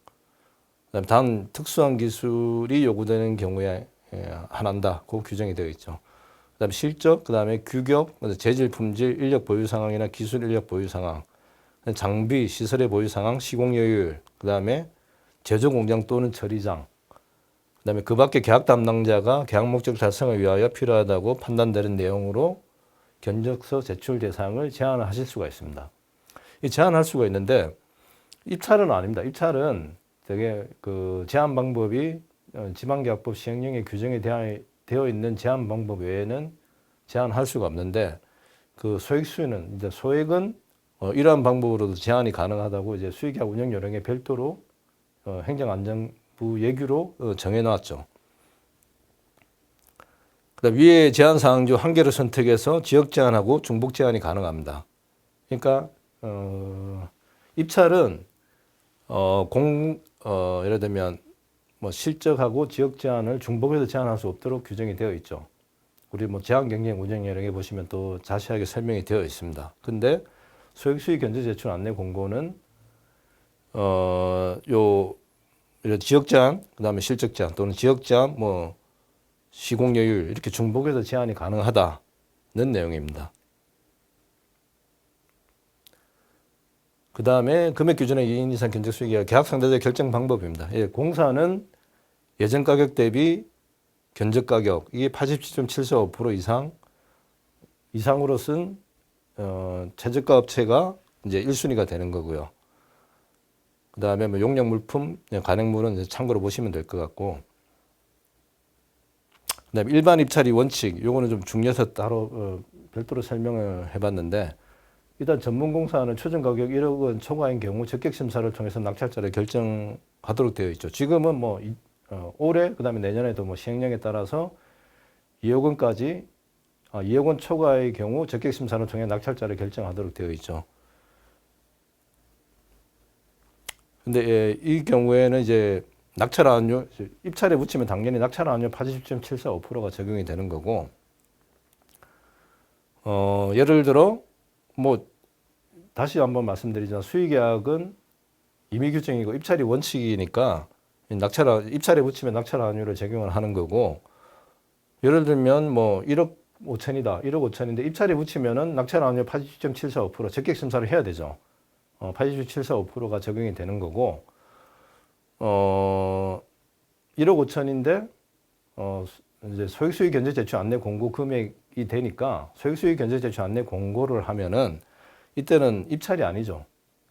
A: 그다음에 단 특수한 기술이 요구되는 경우에 한한다. 그 규정이 되어 있죠. 그다음에 실적, 그다음에 규격, 재질, 품질, 인력 보유 상황이나 기술 인력 보유 상황, 장비, 시설의 보유 상황, 시공여율, 그다음에 제조 공장 또는 처리장, 그다음에 그 밖에 계약 담당자가 계약 목적 달성을 위하여 필요하다고 판단되는 내용으로 견적서 제출 대상을 제한하실 수가 있습니다. 이 제한할 수가 있는데 입찰은 아닙니다. 입찰은 되게 그 제한 방법이 지방계약법 시행령에 규정이 되어 있는 제한 방법 외에는 제한할 수가 없는데 그 소액수는 이제 소액은 이러한 방법으로도 제한이 가능하다고 이제 수의계약 운영 요령에 별도로 행정안전부 예규로 정해놨죠. 그다음 위에 제한 사항 중 한 개를 선택해서 지역 제한하고 중복 제한이 가능합니다. 그러니까 입찰은 예를 들면 뭐 실적하고 지역 제한을 중복해서 제한할 수 없도록 규정이 되어 있죠. 우리 뭐 제한 경쟁 운영 요령에 보시면 또 자세하게 설명이 되어 있습니다. 근데 소액수익 견제 제출 안내 공고는 지역 제한, 그다음에 실적 제한 또는 지역 제한, 뭐 시공여율 이렇게 중복해서 제한이 가능하다는 내용입니다. 그 다음에 금액 기준의 2인 이상 견적 수익이야 계약 상대자 결정 방법입니다. 공사는 예전 가격 대비 견적 가격 이게 87.75% 이상으로 쓴 최저가 업체가 이제 1순위가 되는 거고요. 그 다음에 뭐 용역 물품, 간행물은 이제 참고로 보시면 될 것 같고. 그다음에 일반 입찰이 원칙, 요거는 좀 중요해서 따로 별도로 설명을 해봤는데 일단 전문공사는 최종 가격 1억 원 초과인 경우 적격 심사를 통해서 낙찰자를 결정하도록 되어 있죠. 지금은 뭐 올해 그다음에 내년에도 뭐 시행령에 따라서 2억 원까지 2억 원 초과의 경우 적격 심사를 통해 낙찰자를 결정하도록 되어 있죠. 근데 이 경우에는 이제 낙찰안요 입찰에 붙이면 당연히 낙찰안요 80.745%가 적용이 되는 거고 예를 들어 뭐 다시 한번 말씀드리자면 수의계약은 임의 규정이고 입찰이 원칙이니까 입찰에 붙이면 낙찰 환율을 적용을 하는 거고, 예를 들면 뭐 1억 5천이다. 1억 5천인데 입찰에 붙이면은 낙찰 환율 87.745% 적격 심사를 해야 되죠. 87.745%가 적용이 되는 거고, 1억 5천인데 이제 소액수익 견제 제출 안내 공고 금액이 되니까 소액수익 견제 제출 안내 공고를 하면은 이때는 입찰이 아니죠.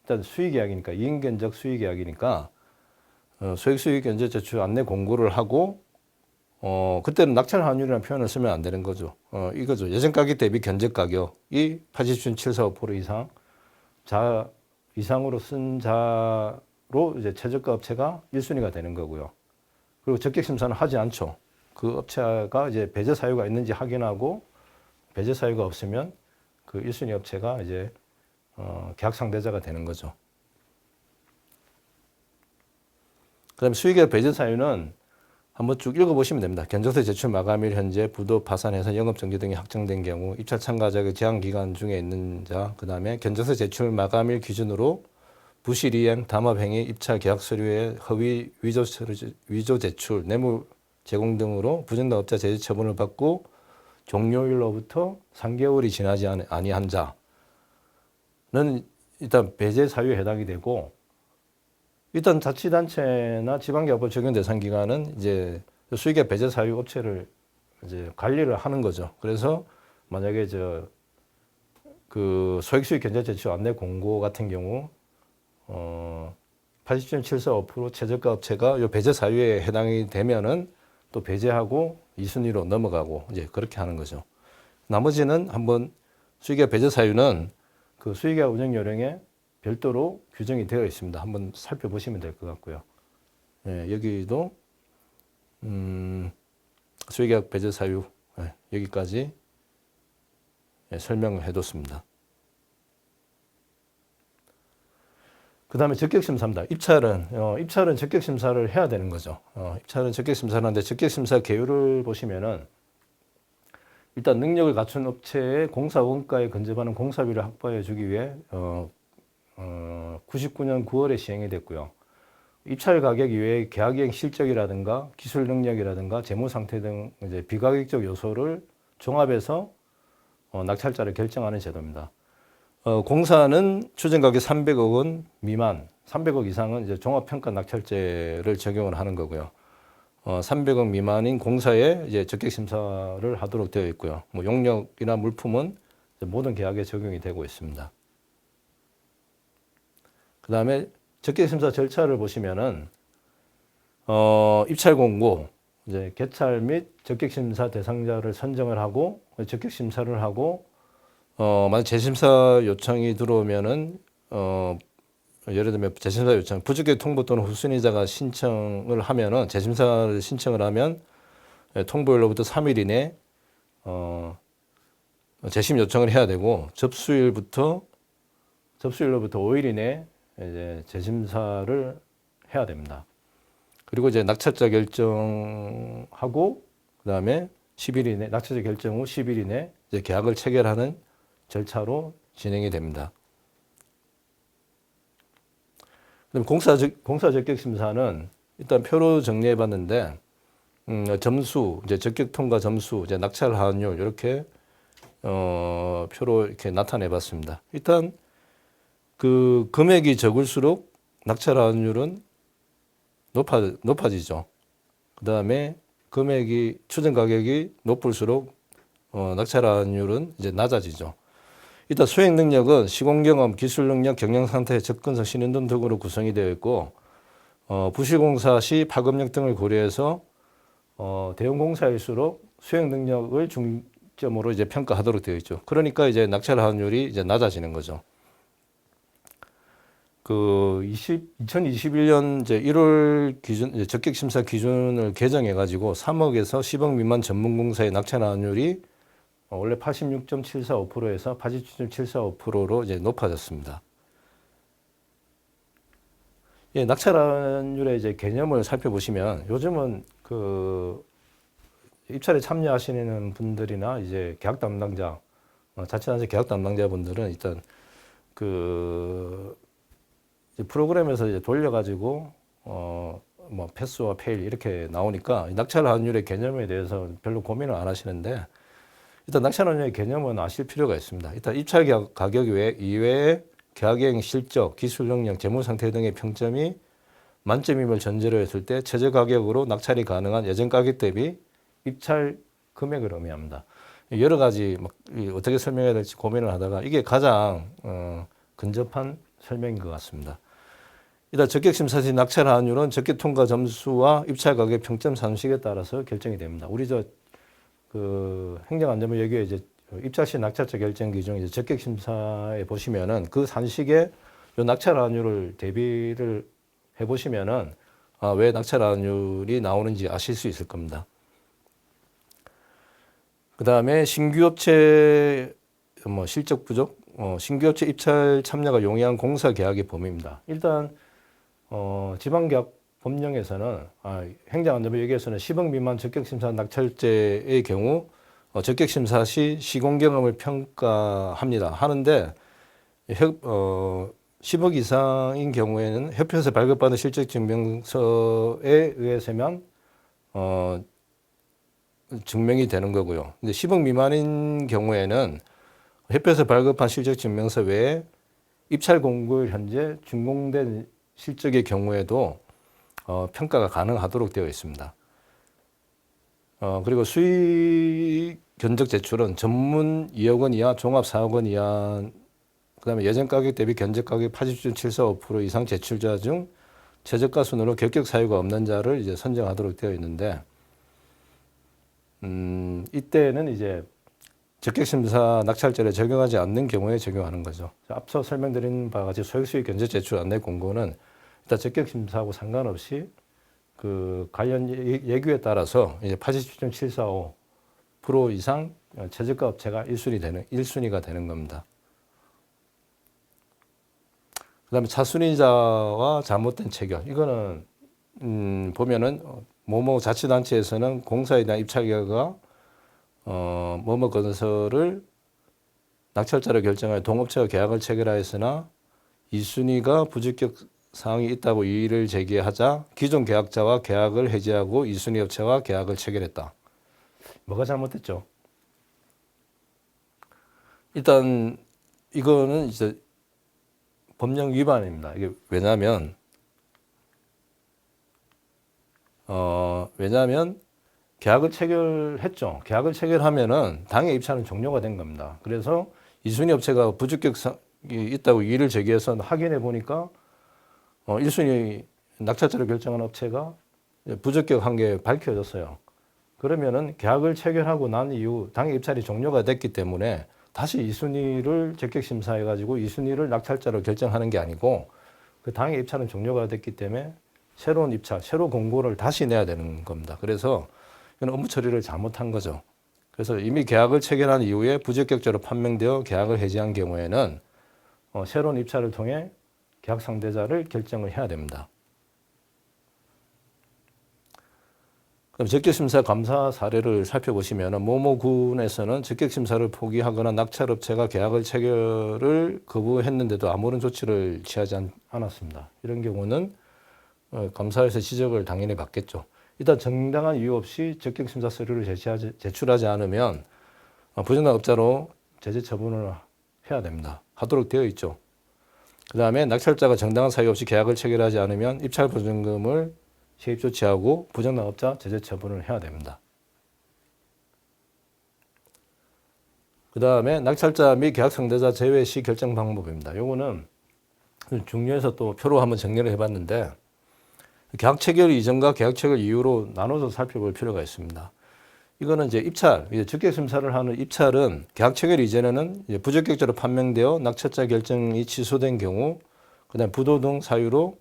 A: 일단 수익계약이니까, 이익견적 수익계약이니까 소액수익 견제 제출 안내 공고를 하고, 그때는 낙찰 환율이라는 표현을 쓰면 안 되는 거죠. 이거죠. 예전 가격 대비 견적 가격이 87.745% 이상으로 쓴 자로 이제 최저가 업체가 1순위가 되는 거고요. 그리고 적격 심사는 하지 않죠. 그 업체가 이제 배제 사유가 있는지 확인하고, 배제 사유가 없으면 그 1순위 업체가 이제 계약 상대자가 되는 거죠. 그다음에 수익의 배제 사유는 한번 쭉 읽어보시면 됩니다. 견적서 제출 마감일 현재 부도 파산해서 영업 정지 등이 확정된 경우, 입찰 참가자의 제한 기간 중에 있는 자, 그다음에 견적서 제출 마감일 기준으로 부실 이행, 담합 행위, 입찰 계약 서류의 허위 위조 제출, 뇌물 제공 등으로 부정당 업자 제재 처분을 받고 종료일로부터 3개월이 지나지 아니한 자는 일단 배제 사유에 해당이 되고, 일단 자치단체나 지방자치법 적용 대상 기관은 이제 수익의 배제 사유 업체를 이제 관리를 하는 거죠. 그래서 만약에 그 소액수익 견제 제출 안내 공고 같은 경우 80.745% 최저가 업체가 이 배제 사유에 해당이 되면은 또 배제하고 2순위로 넘어가고 이제 그렇게 하는 거죠. 나머지는 한번 수익의 배제 사유는 그 수익계약 운영 요령에 별도로 규정이 되어 있습니다. 한번 살펴보시면 될 것 같고요. 예, 여기도 수익계약 배제 사유 여기까지 설명을 해뒀습니다. 그 다음에 적격심사입니다. 입찰은 적격심사를 해야 되는 거죠. 입찰은 적격심사를 하는데, 적격심사 개요를 보시면은 일단 능력을 갖춘 업체의 공사 원가에 근접하는 공사비를 확보해 주기 위해 99년 9월에 시행이 됐고요. 입찰 가격 이외에 계약이행 실적이라든가 기술 능력이라든가 재무 상태 등 이제 비가격적 요소를 종합해서 낙찰자를 결정하는 제도입니다. 공사는 추정가격 300억 원 미만, 300억 이상은 이제 종합평가 낙찰제를 적용을 하는 거고요. 300억 미만인 공사에 이제 적격심사를 하도록 되어 있고요. 뭐 용역이나 물품은 모든 계약에 적용이 되고 있습니다. 그 다음에 적격심사 절차를 보시면은, 입찰 공고, 이제 개찰 및 적격심사 대상자를 선정을 하고, 적격심사를 하고, 만약 재심사 요청이 들어오면은, 예를 들면 재심사 요청, 부적격 통보 또는 후순위자가 신청을 하면은, 재심사를 신청을 하면, 통보일로부터 3일 이내, 재심 요청을 해야 되고, 접수일로부터 5일 이내 이제 재심사를 해야 됩니다. 그리고 이제 낙찰자 결정하고, 그 다음에 10일 이내, 낙찰자 결정 후 10일 이내 이제 계약을 체결하는 절차로 진행이 됩니다. 그다음 공사 적격 심사는 일단 표로 정리해 봤는데, 점수, 이제 적격 통과 점수, 이제 낙찰 환율 이렇게 표로 이렇게 나타내 봤습니다. 일단 그 금액이 적을수록 낙찰 환율은 높아지죠. 그 다음에 금액이 추정 가격이 높을수록 낙찰 환율은 이제 낮아지죠. 일단 수행 능력은 시공 경험, 기술 능력, 경영 상태, 접근성, 신인도 등으로 구성이 되어 있고, 부실공사 시 파급력 등을 고려해서 대형 공사일수록 수행 능력을 중점으로 이제 평가하도록 되어 있죠. 그러니까 이제 낙찰 환율이 이제 낮아지는 거죠. 2021년 이제 1월 기준, 이제 적격 심사 기준을 개정해 가지고 3억에서 10억 미만 전문 공사의 낙찰 환율이 원래 86.745%에서 87.745%로 이제 높아졌습니다. 예, 낙찰 환율의 이제 개념을 살펴보시면, 요즘은 그 입찰에 참여하시는 분들이나 이제 계약 담당자, 자치단체 계약 담당자 분들은 일단 그 이제 프로그램에서 이제 돌려가지고 뭐 패스와 페일 이렇게 나오니까 낙찰 환율의 개념에 대해서 별로 고민을 안 하시는데 일단 낙찰 환율의 개념은 아실 필요가 있습니다. 일단 입찰 가격 이외에 계약행 실적, 기술 능력, 재무 상태 등의 평점이 만점임을 전제로 했을 때 최저 가격으로 낙찰이 가능한 예전 가격 대비 입찰 금액을 의미합니다. 여러 가지 막 어떻게 설명해야 될지 고민을 하다가 이게 가장 근접한 설명인 것 같습니다. 일단 적격심사 시 낙찰 환율은 적격 통과 점수와 입찰 가격 평점 산식에 따라서 결정이 됩니다. 우리 그 행정안전부예규에 이제 입찰 시 낙찰자 결정 기준 이제 적격심사에 보시면은 그 산식에 요 낙찰 환율을 대비를 해 보시면은 왜 낙찰 환율이 나오는지 아실 수 있을 겁니다. 그 다음에 신규 업체 실적 부족, 신규 업체 입찰 참여가 용이한 공사 계약의 범위입니다. 일단 지방계약 법령에서는 행정안전부예규에서는 10억 미만 적격심사 낙찰제의 경우 적격심사 시 시공 경험을 평가합니다. 하는데 10억 이상인 경우에는 협회에서 발급받은 실적 증명서에 의해서만 증명이 되는 거고요. 근데 10억 미만인 경우에는 협회에서 발급한 실적 증명서 외에 입찰 공고일 현재 준공된 실적의 경우에도 평가가 가능하도록 되어 있습니다. 그리고 수익 견적 제출은 전문 2억 원 이하, 종합 4억 원 이하, 그다음에 예전 가격 대비 견적 가격 80.745% 이상 제출자 중 최저가 순으로 결격 사유가 없는 자를 이제 선정하도록 되어 있는데, 이때는 이제 적격심사 낙찰제를 적용하지 않는 경우에 적용하는 거죠. 앞서 설명드린 바와 같이 소액수익 견적 제출 안내 공고는 일단 적격심사하고 상관없이 그 관련 예규에 따라서 이제 87.745% 이상 최저가 업체가 1순위가 되는 겁니다. 그다음에 차순위자와 잘못된 체결. 이거는 보면은某某 자치단체에서는 공사에 대한 입찰 결과某某 건설을 낙찰자로 결정하여 동업체와 계약을 체결하였으나 2순위가 부적격 사항이 있다고 이의를 제기하자 기존 계약자와 계약을 해지하고 2순위 업체와 계약을 체결했다. 뭐가 잘못됐죠? 일단 이거는 이제 법령 위반입니다. 이게 왜냐하면 계약을 체결했죠. 계약을 체결하면은 당의 입찰은 종료가 된 겁니다. 그래서 2순위 업체가 부적격이 있다고 이의를 제기해서 확인해 보니까 1순위 낙찰자로 결정한 업체가 부적격한 게 밝혀졌어요. 그러면은 계약을 체결하고 난 이후 당의 입찰이 종료가 됐기 때문에 다시 2순위를 적격심사해 가지고 2순위를 낙찰자로 결정하는 게 아니고 그 당의 입찰은 종료가 됐기 때문에 새로운 입찰, 새로 공고를 다시 내야 되는 겁니다. 그래서 이건 업무 처리를 잘못한 거죠. 그래서 이미 계약을 체결한 이후에 부적격자로 판명되어 계약을 해지한 경우에는 새로운 입찰을 통해 계약 상대자를 결정을 해야 됩니다. 그럼 적격심사 감사 사례를 살펴보시면某某군에서는 적격심사를 포기하거나 낙찰업체가 계약을 체결을 거부했는데도 아무런 조치를 취하지 않았습니다. 이런 경우는 감사에서 지적을 당연히 받겠죠. 일단 정당한 이유 없이 적격심사 서류를 제출하지 않으면 부정당 업자로 제재 처분을 해야 됩니다. 하도록 되어 있죠. 그 다음에 낙찰자가 정당한 사유 없이 계약을 체결하지 않으면 입찰 보증금을 세입 조치하고 부정당 업자 제재 처분을 해야 됩니다. 그 다음에 낙찰자 및 계약 상대자 제외 시 결정 방법입니다. 요거는 중요해서 또 표로 한번 정리를 해봤는데 계약 체결 이전과 계약 체결 이후로 나눠서 살펴볼 필요가 있습니다. 이거는 이제 입찰, 적격심사를 하는 입찰은 계약 체결 이전에는 이제 부적격자로 판명되어 낙찰자 결정이 취소된 경우, 그다음 부도 등 사유로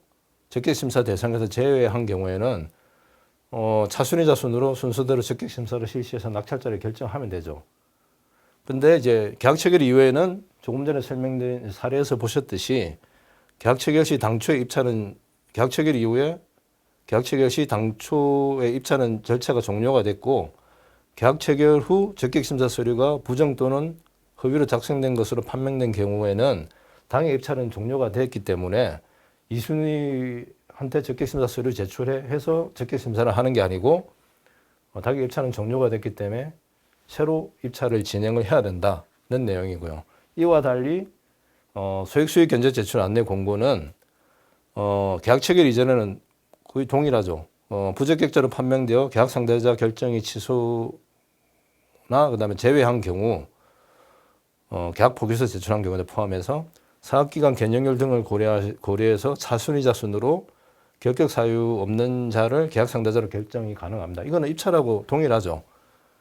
A: 적격심사 대상에서 제외한 경우에는 차순위자 순으로 순서대로 적격심사를 실시해서 낙찰자를 결정하면 되죠. 근데 이제 계약 체결 이후에는 조금 전에 설명드린 사례에서 보셨듯이 계약 체결 시 당초의 입찰은 계약 체결 이후에 계약 체결 시 당초의 입찰은 절차가 종료가 됐고 계약 체결 후 적격심사 서류가 부정 또는 허위로 작성된 것으로 판명된 경우에는 당의 입찰은 종료가 됐기 때문에 이순희한테 적격심사 서류 제출해서 적격심사를 하는 게 아니고 자격 입찰은 종료가 됐기 때문에 새로 입찰을 진행을 해야 된다는 내용이고요. 이와 달리 소액 견적 제출 안내 공고는 계약 체결 이전에는 거의 동일하죠. 부적격자로 판명되어 계약 상대자 결정이 취소나 그다음에 제외한 경우 계약 포기서 제출한 경우를 포함해서 사업기간 변경률 등을 고려해서 차순위자 순으로 결격 사유 없는 자를 계약 상대자로 결정이 가능합니다. 이거는 입찰하고 동일하죠.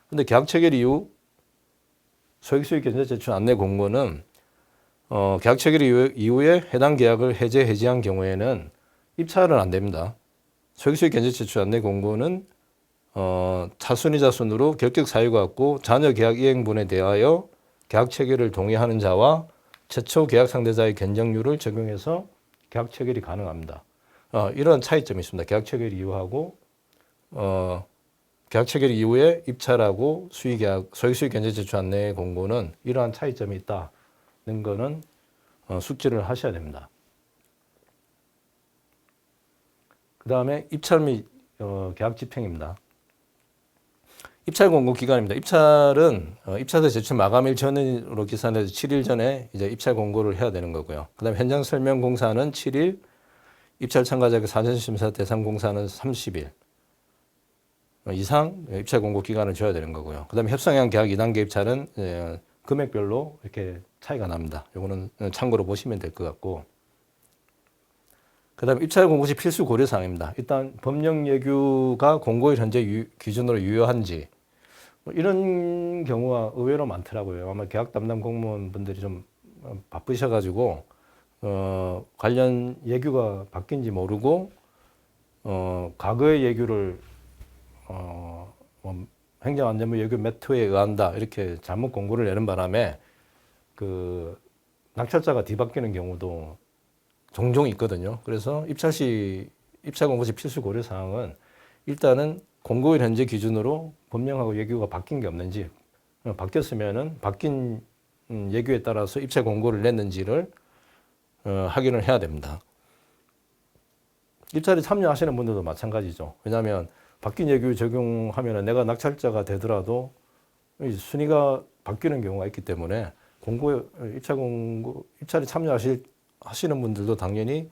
A: 근데 계약 체결 이후 소액 견적 제출 안내 공고는 계약 체결 이후에 해당 계약을 해지한 경우에는 입찰은 안 됩니다. 소액 견적 제출 안내 공고는 차순위자 순으로 결격 사유가 없고 잔여 계약 이행분에 대하여 계약 체결을 동의하는 자와 최초 계약 상대자의 견적률을 적용해서 계약 체결이 가능합니다. 이런 차이점이 있습니다. 계약 체결 이후하고 계약 체결 이후에 입찰하고 소액 견적 제출 안내 공고는 이러한 차이점이 있다는 것은 숙지를 하셔야 됩니다. 그 다음에 입찰 및 계약 집행입니다. 입찰 공고 기간입니다. 입찰은 입찰서 제출 마감일 전으로 기산해서 7일 전에 이제 입찰 공고를 해야 되는 거고요. 그다음에 현장 설명 공사는 7일, 입찰 참가자의 사전 심사 대상 공사는 30일 이상 입찰 공고 기간을 줘야 되는 거고요. 그다음에 협상형 계약 2단계 입찰은 금액별로 이렇게 차이가 납니다. 요거는 참고로 보시면 될 것 같고. 그다음에 입찰 공고 시 필수 고려 사항입니다. 일단 법령 예규가 공고일 현재 기준으로 유효한지 이런 경우가 의외로 많더라고요. 아마 계약 담당 공무원분들이 좀 바쁘셔가지고 관련 예규가 바뀐지 모르고 과거의 예규를 행정안전부 예규 몇 호에 의한다 이렇게 잘못 공고를 내는 바람에 그 낙찰자가 뒤바뀌는 경우도 종종 있거든요. 그래서 입찰 공고 시 필수 고려 사항은 일단은 공고일 현재 기준으로 법령하고 예규가 바뀐 게 없는지, 바뀌었으면은 바뀐 예규에 따라서 입찰 공고를 냈는지를 확인을 해야 됩니다. 입찰에 참여하시는 분들도 마찬가지죠. 왜냐하면 바뀐 예규 적용하면은 내가 낙찰자가 되더라도 순위가 바뀌는 경우가 있기 때문에 입찰에 참여하시는 분들도 당연히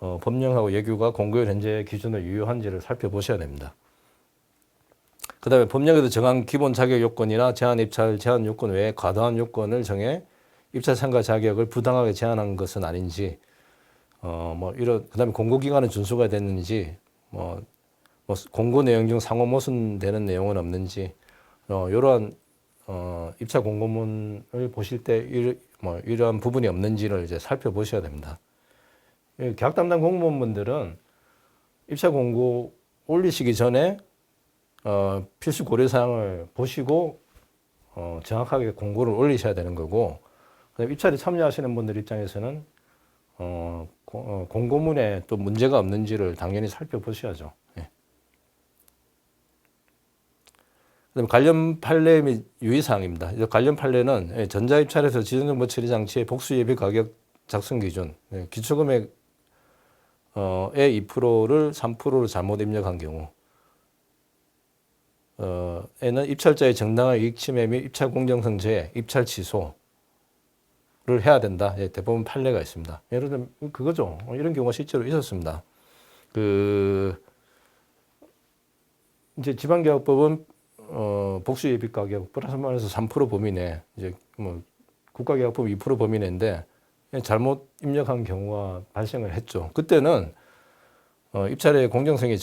A: 법령하고 예규가 공고일 현재 기준을 유효한지를 살펴보셔야 됩니다. 그 다음에 법령에도 정한 기본 자격 요건이나 제한 입찰 제한 요건 외에 과도한 요건을 정해 입찰 참가 자격을 부당하게 제한한 것은 아닌지, 그 다음에 공고 기간은 준수가 됐는지, 공고 내용 중 상호 모순되는 내용은 없는지, 이러한 입찰 공고문을 보실 때 이러한 부분이 없는지를 이제 살펴보셔야 됩니다. 계약 담당 공무원분들은 입찰 공고 올리시기 전에 필수 고려 사항을 보시고 정확하게 공고를 올리셔야 되는 거고, 입찰에 참여하시는 분들 입장에서는 공고문에 또 문제가 없는지를 당연히 살펴보셔야죠. 예. 그다음에 관련 판례 및 유의사항입니다. 관련 판례는 전자입찰에서 지정정보 처리 장치의 복수 예비 가격 작성 기준, 기초금액의 2%를 3%로 잘못 입력한 경우, 에는 입찰자의 정당한 이익 침해 및 입찰 공정성 제해, 입찰 취소를 해야 된다. 대법원 판례가 있습니다. 예를 들면 그거죠. 이런 경우가 실제로 있었습니다. 이제 지방계약법은 복수 예비 가격 플러스 마이너스 3% 범위 내, 이제 국가계약법 2% 범위 내인데 잘못 입력한 경우가 발생을 했죠. 그때는 입찰의 공정성이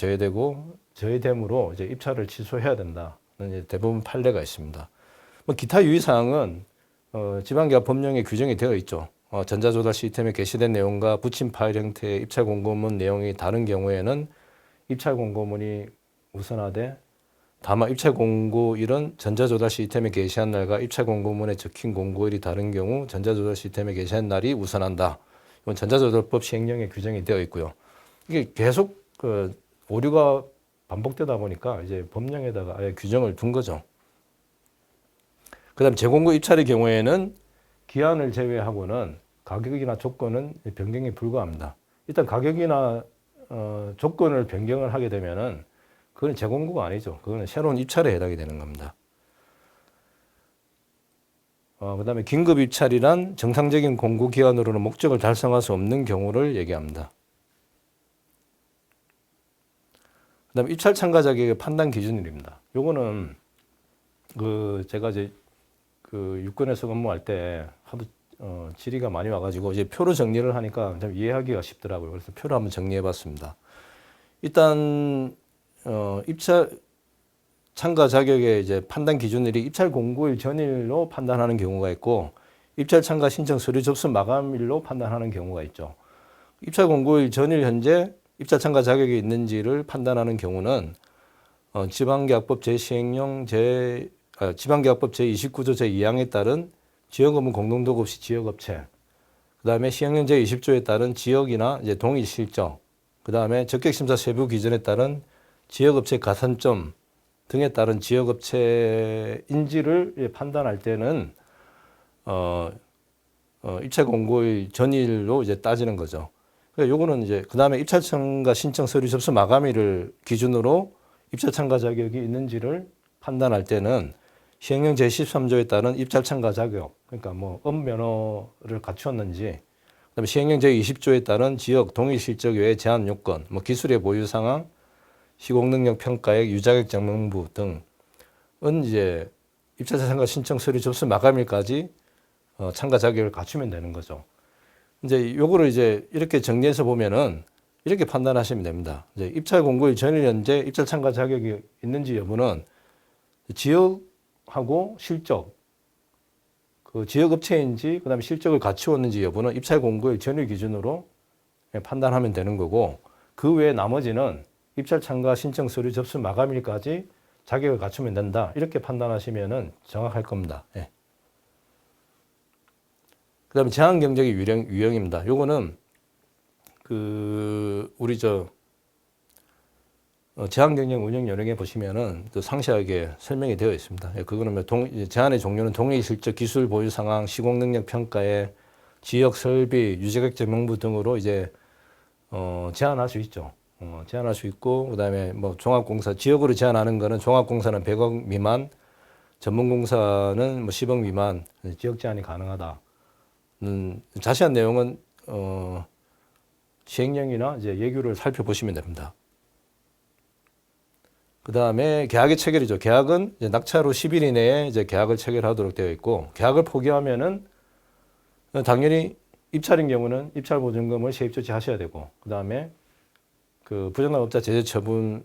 A: 저해됨으로 이제 입찰을 취소해야 된다는 이제 대법원 판례가 있습니다. 기타 유의사항은 지방계약 법령에 규정이 되어 있죠. 전자조달 시스템에 게시된 내용과 붙인 파일 형태의 입찰 공고문 내용이 다른 경우에는 입찰 공고문이 우선하되, 다만 입찰 공고일은 전자조달 시스템에 게시한 날과 입찰 공고문에 적힌 공고일이 다른 경우 전자조달 시스템에 게시한 날이 우선한다. 이건 전자조달법 시행령에 규정이 되어 있고요. 이게 계속 오류가 반복되다 보니까 이제 법령에다가 아예 규정을 둔 거죠. 그다음 재공고 입찰의 경우에는 기한을 제외하고는 가격이나 조건은 변경이 불가합니다. 일단 가격이나 조건을 변경을 하게 되면은 그건 재공고가 아니죠. 그거는 새로운 입찰에 해당이 되는 겁니다. 그다음에 긴급 입찰이란 정상적인 공고 기한으로는 목적을 달성할 수 없는 경우를 얘기합니다. 그다음에 입찰 참가 자격의 판단 기준일입니다. 요거는 제가 이제 유권에서 근무할 때 하도 질의가 많이 와가지고 이제 표로 정리를 하니까 좀 이해하기가 쉽더라고요. 그래서 표로 한번 정리해봤습니다. 일단 입찰 참가 자격의 이제 판단 기준일이 입찰 공고일 전일로 판단하는 경우가 있고, 입찰 참가 신청 서류 접수 마감일로 판단하는 경우가 있죠. 입찰 공고일 전일 현재 입찰 참가 자격이 있는지를 판단하는 경우는 지방계약법 제29조 제2항에 따른 지역 업무 공동도급 없이 지역업체, 그 다음에 시행령 제20조에 따른 지역이나 이제 동일 실적, 그 다음에 적격심사 세부 기준에 따른 지역업체 가산점 등에 따른 지역업체인지를 판단할 때는 입찰 공고일 전일로 이제 따지는 거죠. 요거는 이제 그 다음에 입찰 참가 신청 서류 접수 마감일을 기준으로 입찰 참가 자격이 있는지를 판단할 때는 시행령 제13조에 따른 입찰 참가 자격, 그러니까 뭐 업면허를 갖추었는지, 그다음에 시행령 제20조에 따른 지역 동일 실적 외의 제한 요건, 뭐 기술의 보유 상황, 시공 능력 평가액, 유자격 정명부 등은 이제 입찰 참가 신청 서류 접수 마감일까지 참가 자격을 갖추면 되는 거죠. 이제 요거를 이제 이렇게 정리해서 보면은 이렇게 판단하시면 됩니다. 이제 입찰 공고일 전일 현재 입찰 참가 자격이 있는지 여부는 지역하고 실적, 그 지역 업체인지 그다음에 실적을 갖추었는지 여부는 입찰 공고일 전일 기준으로 판단하면 되는 거고, 그 외에 나머지는 입찰 참가 신청 서류 접수 마감일까지 자격을 갖추면 된다. 이렇게 판단하시면은 정확할 겁니다. 예. 그다음에 제한 경쟁의 유형입니다. 요거는 우리 제한 경쟁 운영 요령에 보시면은 또 상세하게 설명이 되어 있습니다. 예, 그거는 제한의 종류는 동일 실적, 기술 보유 상황, 시공 능력 평가에 지역 설비, 유자격 정명부 등으로 이제 제한할 수 있죠. 제한할 수 있고, 그다음에 뭐 종합공사 지역으로 제한하는 거는 종합공사는 100억 미만, 전문공사는 뭐 10억 미만 지역 제한이 가능하다. 자세한 내용은 시행령이나 이제 예규를 살펴보시면 됩니다. 그다음에 계약의 체결이죠. 계약은 이제 낙찰 후 10일 이내에 이제 계약을 체결하도록 되어 있고, 계약을 포기하면은 당연히 입찰인 경우는 입찰 보증금을 세입 조치하셔야 되고, 그다음에 그 부정납업자 제재 처분으로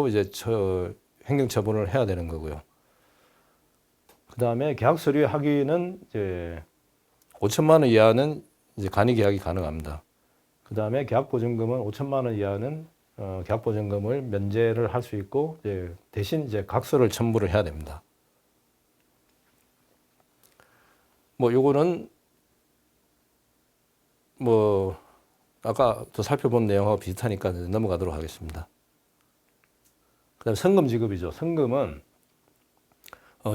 A: 이제 행정 처분을 해야 되는 거고요. 그다음에 계약 서류의 확인은 이제 5천만 원 이하는 이제 간이 계약이 가능합니다. 그다음에 계약 보증금은 5천만 원 이하는 계약 보증금을 면제를 할 수 있고, 이제 대신 이제 각서를 첨부를 해야 됩니다. 뭐 요거는 뭐 아까 또 살펴본 내용하고 비슷하니까 넘어가도록 하겠습니다. 그다음 성금 지급이죠. 성금은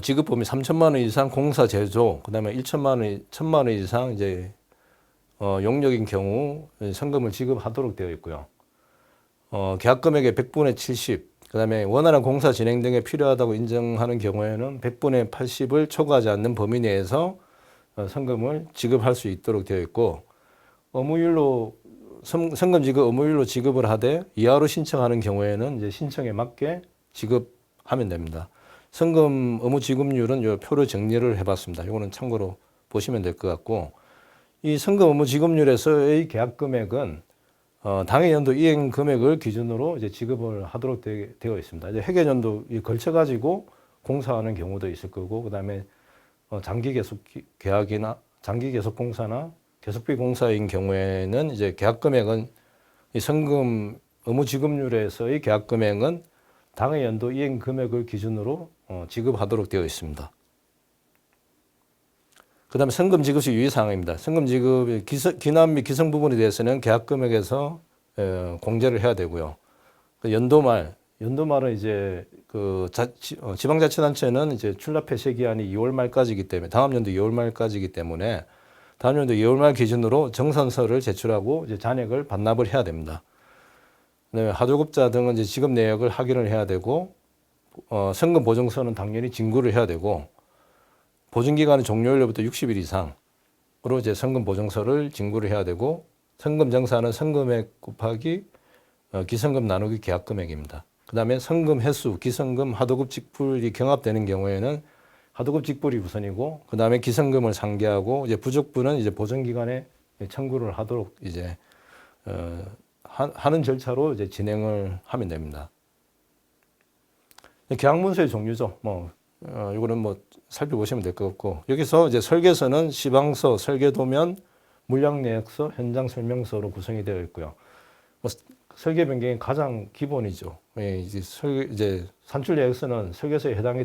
A: 지급 범위 3천만 원 이상 공사 제조, 그다음에 1천만 원 이상 이제 용역인 경우 성금을 지급하도록 되어 있고요. 계약 금액의 100분의 70, 그다음에 원활한 공사 진행 등에 필요하다고 인정하는 경우에는 100분의 80을 초과하지 않는 범위 내에서 성금을 지급할 수 있도록 되어 있고, 성금 지급 의무율로 지급을 하되 이하로 신청하는 경우에는 이제 신청에 맞게 지급하면 됩니다. 성금 의무 지급률은 요 표로 정리를 해봤습니다. 이거는 참고로 보시면 될 것 같고, 이 성금 의무 지급률에서의 계약 금액은 당해 연도 이행 금액을 기준으로 이제 지급을 하도록 되어 있습니다. 이제 회계 연도 걸쳐 가지고 공사하는 경우도 있을 거고, 그다음에 장기 계속 계약이나 장기 계속 공사나 계속비 공사인 경우에는 이제 계약 금액은 이 성금 의무 지급률에서의 계약 금액은 당해 연도 이행 금액을 기준으로 지급하도록 되어 있습니다. 그다음에 성금 지급 시 유의 사항입니다. 성금 지급의 기남 및 기성 부분에 대해서는 계약 금액에서 공제를 해야 되고요. 연도말은 이제 지방자치단체는 이제 출납 폐쇄 기한이 2월 말까지이기 때문에 다음 연도 2월 말까지이기 때문에 다음 연도 2월 말 기준으로 정산서를 제출하고 이제 잔액을 반납을 해야 됩니다. 그다음에 하도급자 등은 이제 지급 내역을 확인을 해야 되고, 성금 보증서는 당연히 진구를 해야 되고, 보증기간의 종료일로부터 60일 이상으로 이제 성금 보증서를 진구를 해야 되고, 성금 정산은 성금액 곱하기 기성금 나누기 계약금액입니다. 그다음에 성금 횟수, 기성금, 하도급 직불이 경합되는 경우에는 하도급 직불이 우선이고, 그다음에 기성금을 상계하고, 이제 부족분은 이제 보증기간에 청구를 하도록 이제 하는 절차로 이제 진행을 하면 됩니다. 계약문서의 종류죠. 이거는 살펴보시면 될 것 같고, 여기서 이제 설계서는 시방서, 설계도면, 물량내역서, 현장 설명서로 구성이 되어 있고요. 설계 변경이 가장 기본이죠. 이제 산출 내역서는 설계서에 해당이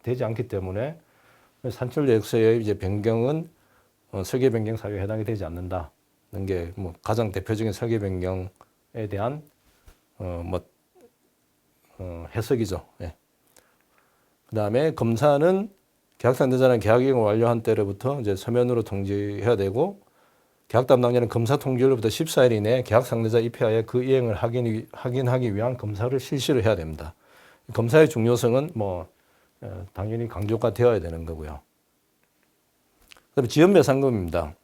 A: 되지 않기 때문에 산출 내역서의 이제 변경은 설계 변경 사유에 해당이 되지 않는다는 게 가장 대표적인 설계 변경에 대한 해석이죠. 예. 그다음에 검사는 계약 상대자는 계약 이행을 완료한 때로부터 이제 서면으로 통지해야 되고, 계약 담당자는 검사 통지일로부터 14일 이내에 계약 상대자 입회하에 그 이행을 확인하기 위한 검사를 실시를 해야 됩니다. 검사의 중요성은 당연히 강조가 되어야 되는 거고요. 그다음에 지연배상금입니다.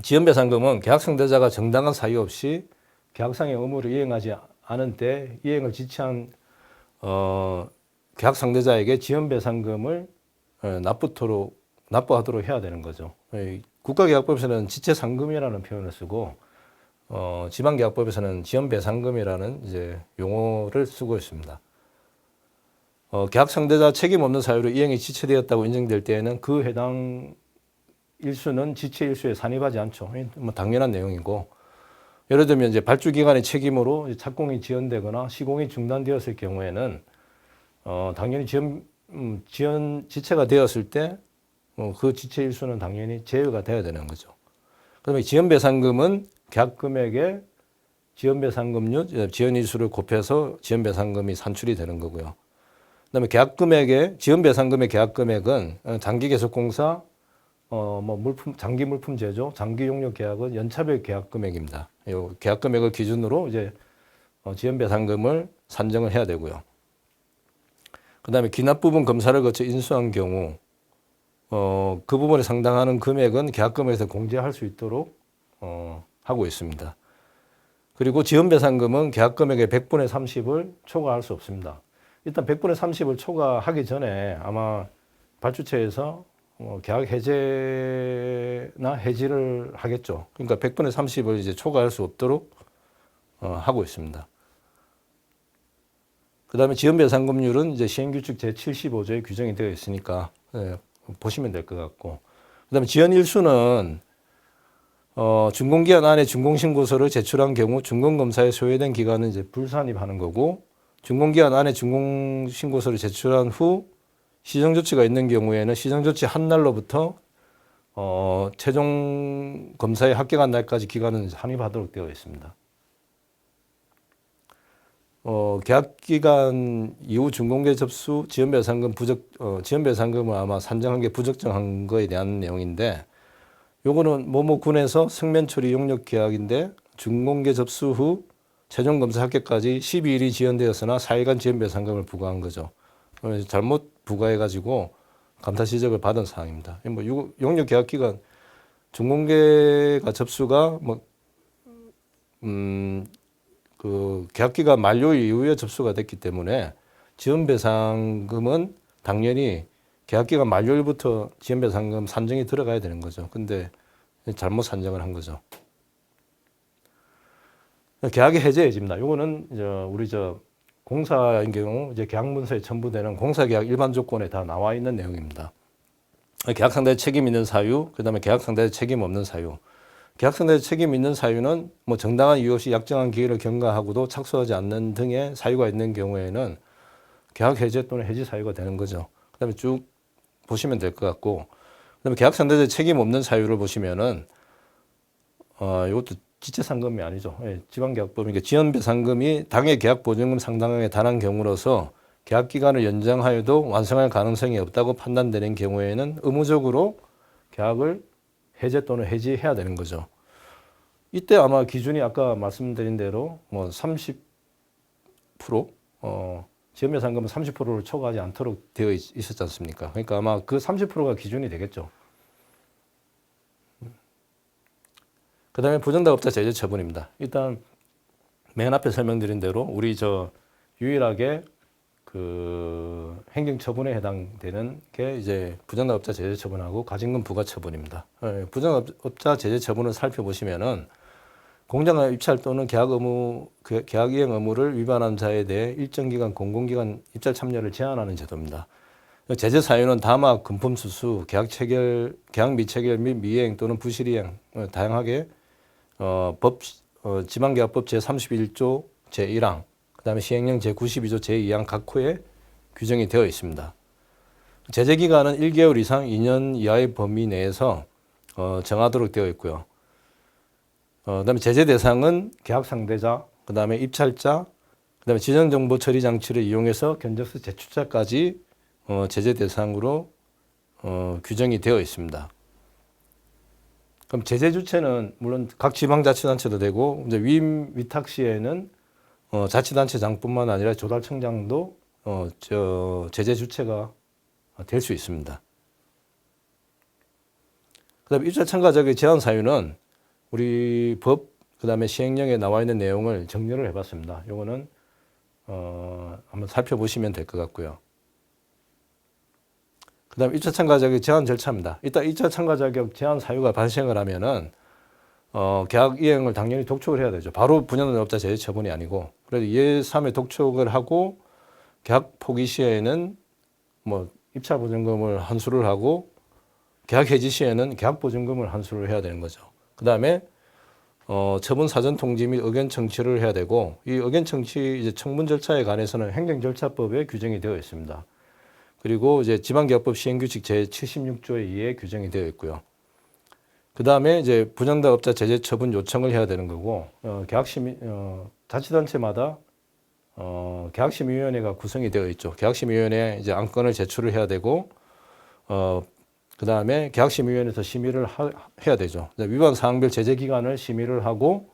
A: 지연배상금은 계약 상대자가 정당한 사유 없이 계약상의 의무를 이행하지 않은 때 이행을 지체한 계약 상대자에게 지연배상금을 납부하도록 해야 되는 거죠. 국가계약법에서는 지체상금이라는 표현을 쓰고, 지방계약법에서는 지연배상금이라는 이제 용어를 쓰고 있습니다. 계약 상대자 책임 없는 사유로 이행이 지체되었다고 인정될 때에는 그 해당 일수는 지체 일수에 산입하지 않죠. 당연한 내용이고, 예를 들면 이제 발주기관의 책임으로 착공이 지연되거나 시공이 중단되었을 경우에는 당연히 지체가 되었을 때 그 지체 일수는 당연히 제외가 돼야 되는 거죠. 그다음에 지연배상금은 계약금액에 지연배상금률, 지연일수를 곱해서 지연배상금이 산출이 되는 거고요. 그다음에 지연배상금의 계약금액은 장기계속공사, 장기 물품 제조, 장기 용역 계약은 연차별 계약금액입니다. 이 계약금액을 기준으로 이제 지연배상금을 산정을 해야 되고요. 그다음에 기납 부분 검사를 거쳐 인수한 경우 그 부분에 상당하는 금액은 계약금액에서 공제할 수 있도록 하고 있습니다. 그리고 지연배상금은 계약금액의 100분의 30을 초과할 수 없습니다. 일단 100분의 30을 초과하기 전에 아마 발주처에서 계약 해제나 해지를 하겠죠. 그러니까 100분의 30을 이제 초과할 수 없도록 하고 있습니다. 그 다음에 지연배상금률은 이제 시행규칙 제75조에 규정이 되어 있으니까 보시면 될 것 같고, 그 다음에 지연일수는 준공기한 안에 준공신고서를 제출한 경우 준공검사에 소요된 기간은 이제 불산입하는 거고, 준공기한 안에 준공신고서를 제출한 후 시정조치가 있는 경우에는 시정조치 한 날로부터 최종 검사에 합격한 날까지 기간은 산입하도록 되어 있습니다. 계약기간 이후 준공개 접수 지연배상금 지연배상금을 아마 산정한 게 부적정한 거에 대한 내용인데, 요거는 뭐군에서 성면 처리 용역 계약인데 준공개 접수 후 최종 검사 합격까지 12일이 지연되었으나 4일간 지연배상금을 부과한 거죠. 잘못 부과해가지고 감사 지적을 받은 사항입니다. 용역 계약 기간 준공개가 접수가 그 계약기간 만료 이후에 접수가 됐기 때문에 지연배상금은 당연히 계약기간 만료일부터 지연배상금 산정이 들어가야 되는 거죠. 근데 잘못 산정을 한 거죠. 계약의 해제 해지입니다. 요거는 우리 공사인 경우 이제 계약문서에 첨부되는 공사계약 일반 조건에 다 나와 있는 내용입니다. 계약 상대의 책임 있는 사유, 그다음에 계약 상대의 책임 없는 사유. 계약 상대의 책임 있는 사유는 정당한 이유 없이 약정한 기회를 경과하고도 착수하지 않는 등의 사유가 있는 경우에는 계약 해제 또는 해지 사유가 되는 거죠. 그다음에 쭉 보시면 될 것 같고, 그다음에 계약 상대의 책임 없는 사유를 보시면은 이것도 지체상금이 아니죠. 지방계약법이니까 지연배상금이 당해 계약보증금 상당액에 달한 경우로서 계약기간을 연장하여도 완성할 가능성이 없다고 판단되는 경우에는 의무적으로 계약을 해제 또는 해지해야 되는 거죠. 이때 아마 기준이 아까 말씀드린 대로 뭐 30% 지연매상금은 30%를 초과하지 않도록 되어 있었지 않습니까? 그러니까 아마 그 30%가 기준이 되겠죠. 그 다음에 부정답업자 제재 처분입니다. 일단 맨 앞에 설명드린 대로 우리 유일하게 그 행정처분에 해당되는 게 이제 부정답업자 제재 처분하고 가징금 부과 처분입니다. 부정답업자 제재 처분을 살펴보시면은 공장의 입찰 또는 계약 이행 의무를 위반한 자에 대해 일정 기간 공공기관 입찰 참여를 제한하는 제도입니다. 제재 사유는 담화, 금품 수수, 계약 미체결 및 미이행 또는 부실 이행 다양하게 지방계약법 제31조 제1항 그다음에 시행령 제92조 제2항 각 호에 규정이 되어 있습니다. 제재 기간은 1개월 이상 2년 이하의 범위 내에서 정하도록 되어 있고요. 그다음에 제재 대상은 계약 상대자, 그다음에 입찰자, 그다음에 지정 정보 처리 장치를 이용해서 견적서 제출자까지 제재 대상으로 규정이 되어 있습니다. 그럼 제재 주체는 물론 각 지방자치단체도 되고 이제 위탁 시에는 자치단체장뿐만 아니라 조달청장도 제재 주체가 될 수 있습니다. 그다음에 입찰 참가 자격 제한 사유는 우리 법 그다음에 시행령에 나와 있는 내용을 정리를 해봤습니다. 요거는 한번 살펴보시면 될 것 같고요. 그다음 1차 참가 자격 제한 절차입니다. 일단 1차 참가 자격 제한 사유가 발생을 하면은 계약 이행을 당연히 독촉을 해야 되죠. 바로 부정답업자 제재 처분이 아니고 그래도 2회 3회 독촉을 하고 계약 포기 시에는 뭐 입찰 보증금을 환수를 하고 계약 해지 시에는 계약 보증금을 환수를 해야 되는 거죠. 그다음에 처분 사전 통지 및 의견 청취를 해야 되고 이 의견 청취 이제 청문 절차에 관해서는 행정절차법에 규정이 되어 있습니다. 그리고 이제 지방계약법 시행규칙 제76조에 의해 규정이 되어 있고요. 그 다음에 이제 부정답업자 제재 처분 요청을 해야 되는 거고, 자치단체마다 계약심의위원회가 구성이 되어 있죠. 계약심의위원회에 이제 안건을 제출을 해야 되고, 그 다음에 계약심의위원회에서 심의를 해야 되죠. 위반 사항별 제재 기간을 심의를 하고,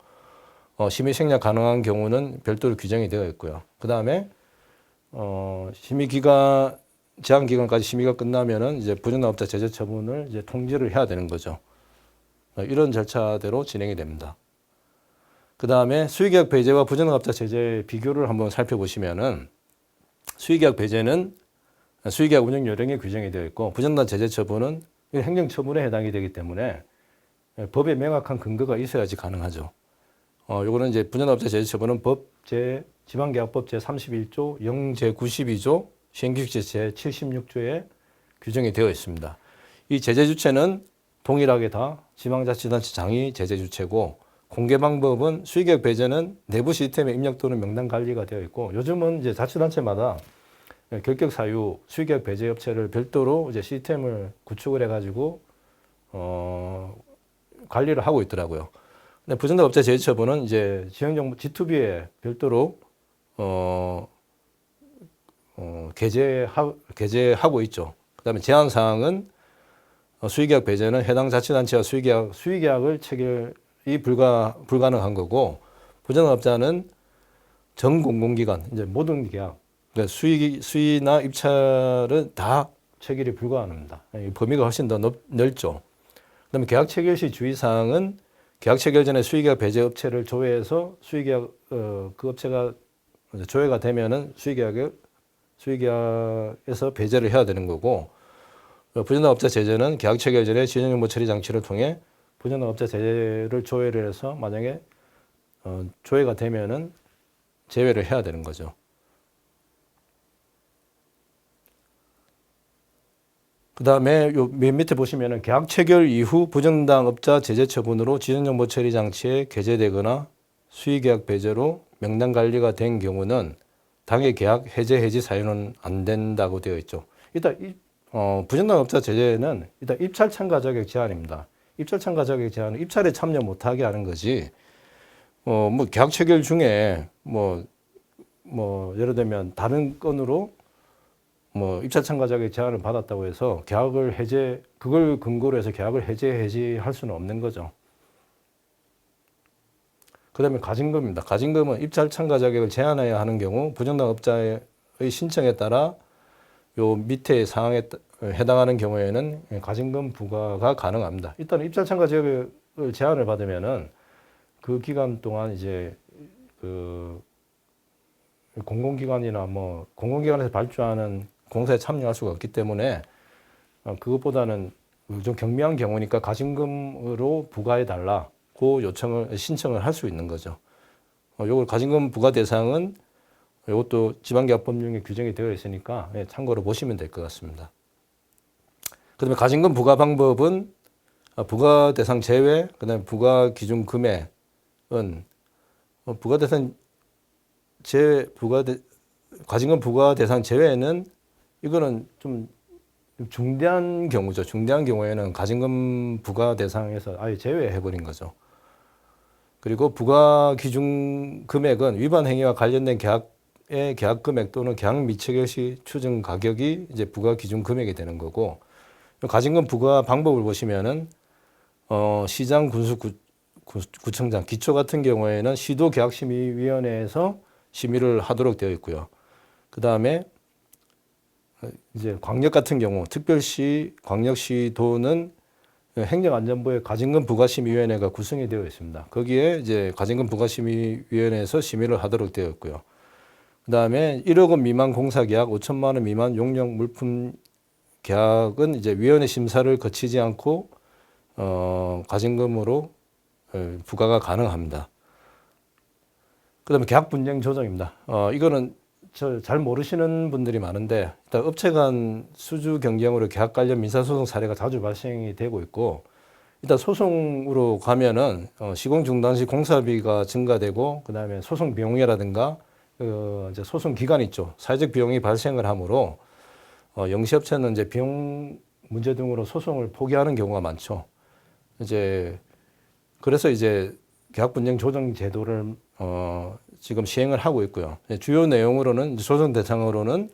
A: 심의 생략 가능한 경우는 별도로 규정이 되어 있고요. 그 다음에 심의 기간 제한 기간까지 심의가 끝나면은 이제 부정답업자 제재 처분을 이제 통지를 해야 되는 거죠. 이런 절차대로 진행이 됩니다. 그 다음에 수의계약 배제와 부정답업자 제재 비교를 한번 살펴보시면은 수의계약 배제는 수의계약 운영 요령에 규정이 되어 있고 부정답 제재 처분은 행정처분에 해당이 되기 때문에 법에 명확한 근거가 있어야지 가능하죠. 요거는 이제 부정답업자 제재 처분은 지방계약법 제31조, 영 제92조, 시행규칙 제76조에 규정이 되어 있습니다. 이 제재 주체는 동일하게 다 지방자치단체장이 제재 주체고 공개 방법은 수의계약 배제는 내부 시스템에 입력 또는 명단 관리가 되어 있고 요즘은 이제 자치단체마다 결격 사유 수의계약 배제 업체를 별도로 이제 시스템을 구축을 해가지고 관리를 하고 있더라고요. 근데 부정답업자 제재 처분은 이제 지형정보 G2B에 별도로 게재하고 있죠. 그다음에 제한 사항은 수의계약 배제는 해당 자치단체와 수의계약을 체결이 불가능한 거고 부정답업자는 전 공공기관 이제 모든 계약 그러니까 수의나 입찰은 다 체결이 불가합니다. 범위가 훨씬 더 넓죠. 그다음에 계약 체결 시 주의 사항은 계약 체결 전에 수의계약 배제 업체를 조회해서 수의계약 그 업체가 조회가 되면은 수의계약에서 배제를 해야 되는 거고 부정답업자 제재는 계약 체결 전에 지정정보 처리 장치를 통해 부정답업자 제재를 조회를 해서 만약에 조회가 되면은 제외를 해야 되는 거죠. 그 다음에 요 맨 밑에 보시면은 계약 체결 이후 부정당업자 제재 처분으로 지정정보 처리 장치에 게재되거나 수의계약 배제로 명단 관리가 된 경우는 당해 계약 해지 사유는 안 된다고 되어 있죠. 일단 부정당업자 제재는 일단 입찰 참가 자격 제한입니다. 입찰 참가 자격 제한은 입찰에 참여 못하게 하는 거지. 뭐 계약 체결 중에 뭐 예를 들면 다른 건으로 뭐 입찰 참가 자격 제한을 받았다고 해서 계약을 해제, 그걸 근거로 해서 계약을 해제할 수는 없는 거죠. 그다음에 가징금입니다. 가징금은 입찰 참가 자격을 제한해야 하는 경우 부정당 업자의 신청에 따라 요 밑에 사항에 해당하는 경우에는 가징금 부과가 가능합니다. 일단 입찰 참가 자격을 제한을 받으면은 그 기간 동안 이제 그 공공기관이나 뭐 공공기관에서 발주하는 공사에 참여할 수가 없기 때문에 그것보다는 좀 경미한 경우니까 가징금으로 부과해 달라고 신청을 할 수 있는 거죠. 요걸 가징금 부과 대상은 이것도 지방계약법령에 규정이 되어 있으니까 참고로 보시면 될 것 같습니다. 그다음에 가징금 부과 방법은 부과 대상 제외, 그다음에 부과 기준 금액은 부과 대상 가징금 부과 대상 제외는 이거는 좀 중대한 경우죠. 중대한 경우에는 가징금 부과 대상에서 아예 제외해버린 거죠. 그리고 부과 기준 금액은 위반 행위와 관련된 계약의 계약 금액 또는 계약 미처결 시 추정 가격이 이제 부과 기준 금액이 되는 거고, 가징금 부과 방법을 보시면은 시장 군수구청장 기초 같은 경우에는 시도계약심의위원회에서 심의를 하도록 되어 있고요. 그 다음에 이제 광역 같은 경우 특별시, 광역시도는 행정안전부의 가징금 부과심의위원회가 구성이 되어 있습니다. 거기에 이제 가징금 부과심의위원회에서 심의를 하도록 되어 있고요. 그 다음에 1억 원 미만 공사계약, 5천만 원 미만 용역 물품 계약은 이제 위원회 심사를 거치지 않고 가징금으로 부과가 가능합니다. 그 다음에 계약 분쟁 조정입니다. 이거는 잘 모르시는 분들이 많은데, 일단 업체 간 수주 경쟁으로 계약 관련 민사소송 사례가 자주 발생이 되고 있고, 일단 소송으로 가면은 시공 중단 시 공사비가 증가되고, 그 다음에 소송 비용이라든가 이제 소송 기간 있죠. 사회적 비용이 발생을 하므로 영시업체는 이제 비용 문제 등으로 소송을 포기하는 경우가 많죠. 그래서 이제 계약 분쟁 조정 제도를 지금 시행을 하고 있고요. 주요 내용으로는 조정 대상으로는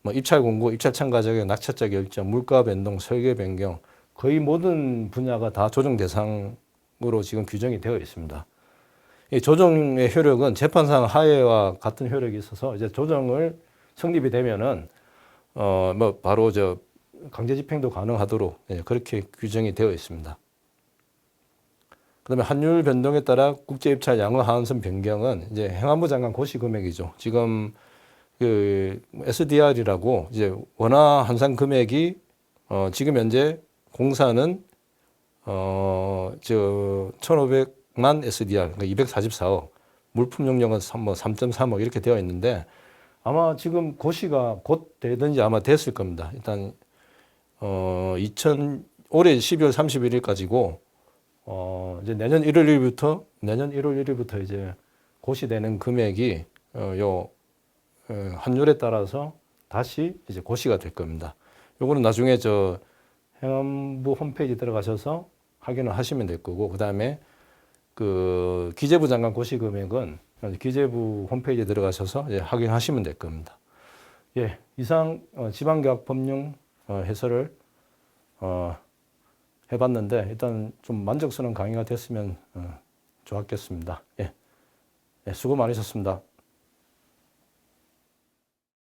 A: 뭐 입찰 공고, 입찰 참가 자격, 낙찰자 결정, 물가 변동, 설계 변경, 거의 모든 분야가 다 조정 대상으로 지금 규정이 되어 있습니다. 이 조정의 효력은 재판상 하해와 같은 효력이 있어서 이제 조정을 성립이 되면은 뭐 바로 강제 집행도 가능하도록 그렇게 규정이 되어 있습니다. 그다음에 환율 변동에 따라 국제 입찰 양호 하한선 변경은 이제 행안부 장관 고시 금액이죠. 지금 그 SDR이라고 이제 원화 환산 금액이 지금 현재 공사는 1,500만 SDR, 그러니까 244억, 물품 용역은 3.3억 이렇게 되어 있는데, 아마 지금 고시가 곧 되든지 아마 됐을 겁니다. 일단 올해 12월 31일까지고 이제 내년 1월 1일부터 이제 고시되는 금액이 환율에 따라서 다시 이제 고시가 될 겁니다. 요거는 나중에 행안부 홈페이지 들어가셔서 확인을 하시면 될 거고, 그다음에 그 기재부 장관 고시 금액은 기재부 홈페이지에 들어가셔서 확인하시면 될 겁니다. 이상 지방계약 법령 해설을 해봤는데, 일단 좀 만족스러운 강의가 됐으면 좋았겠습니다. 수고 많으셨습니다.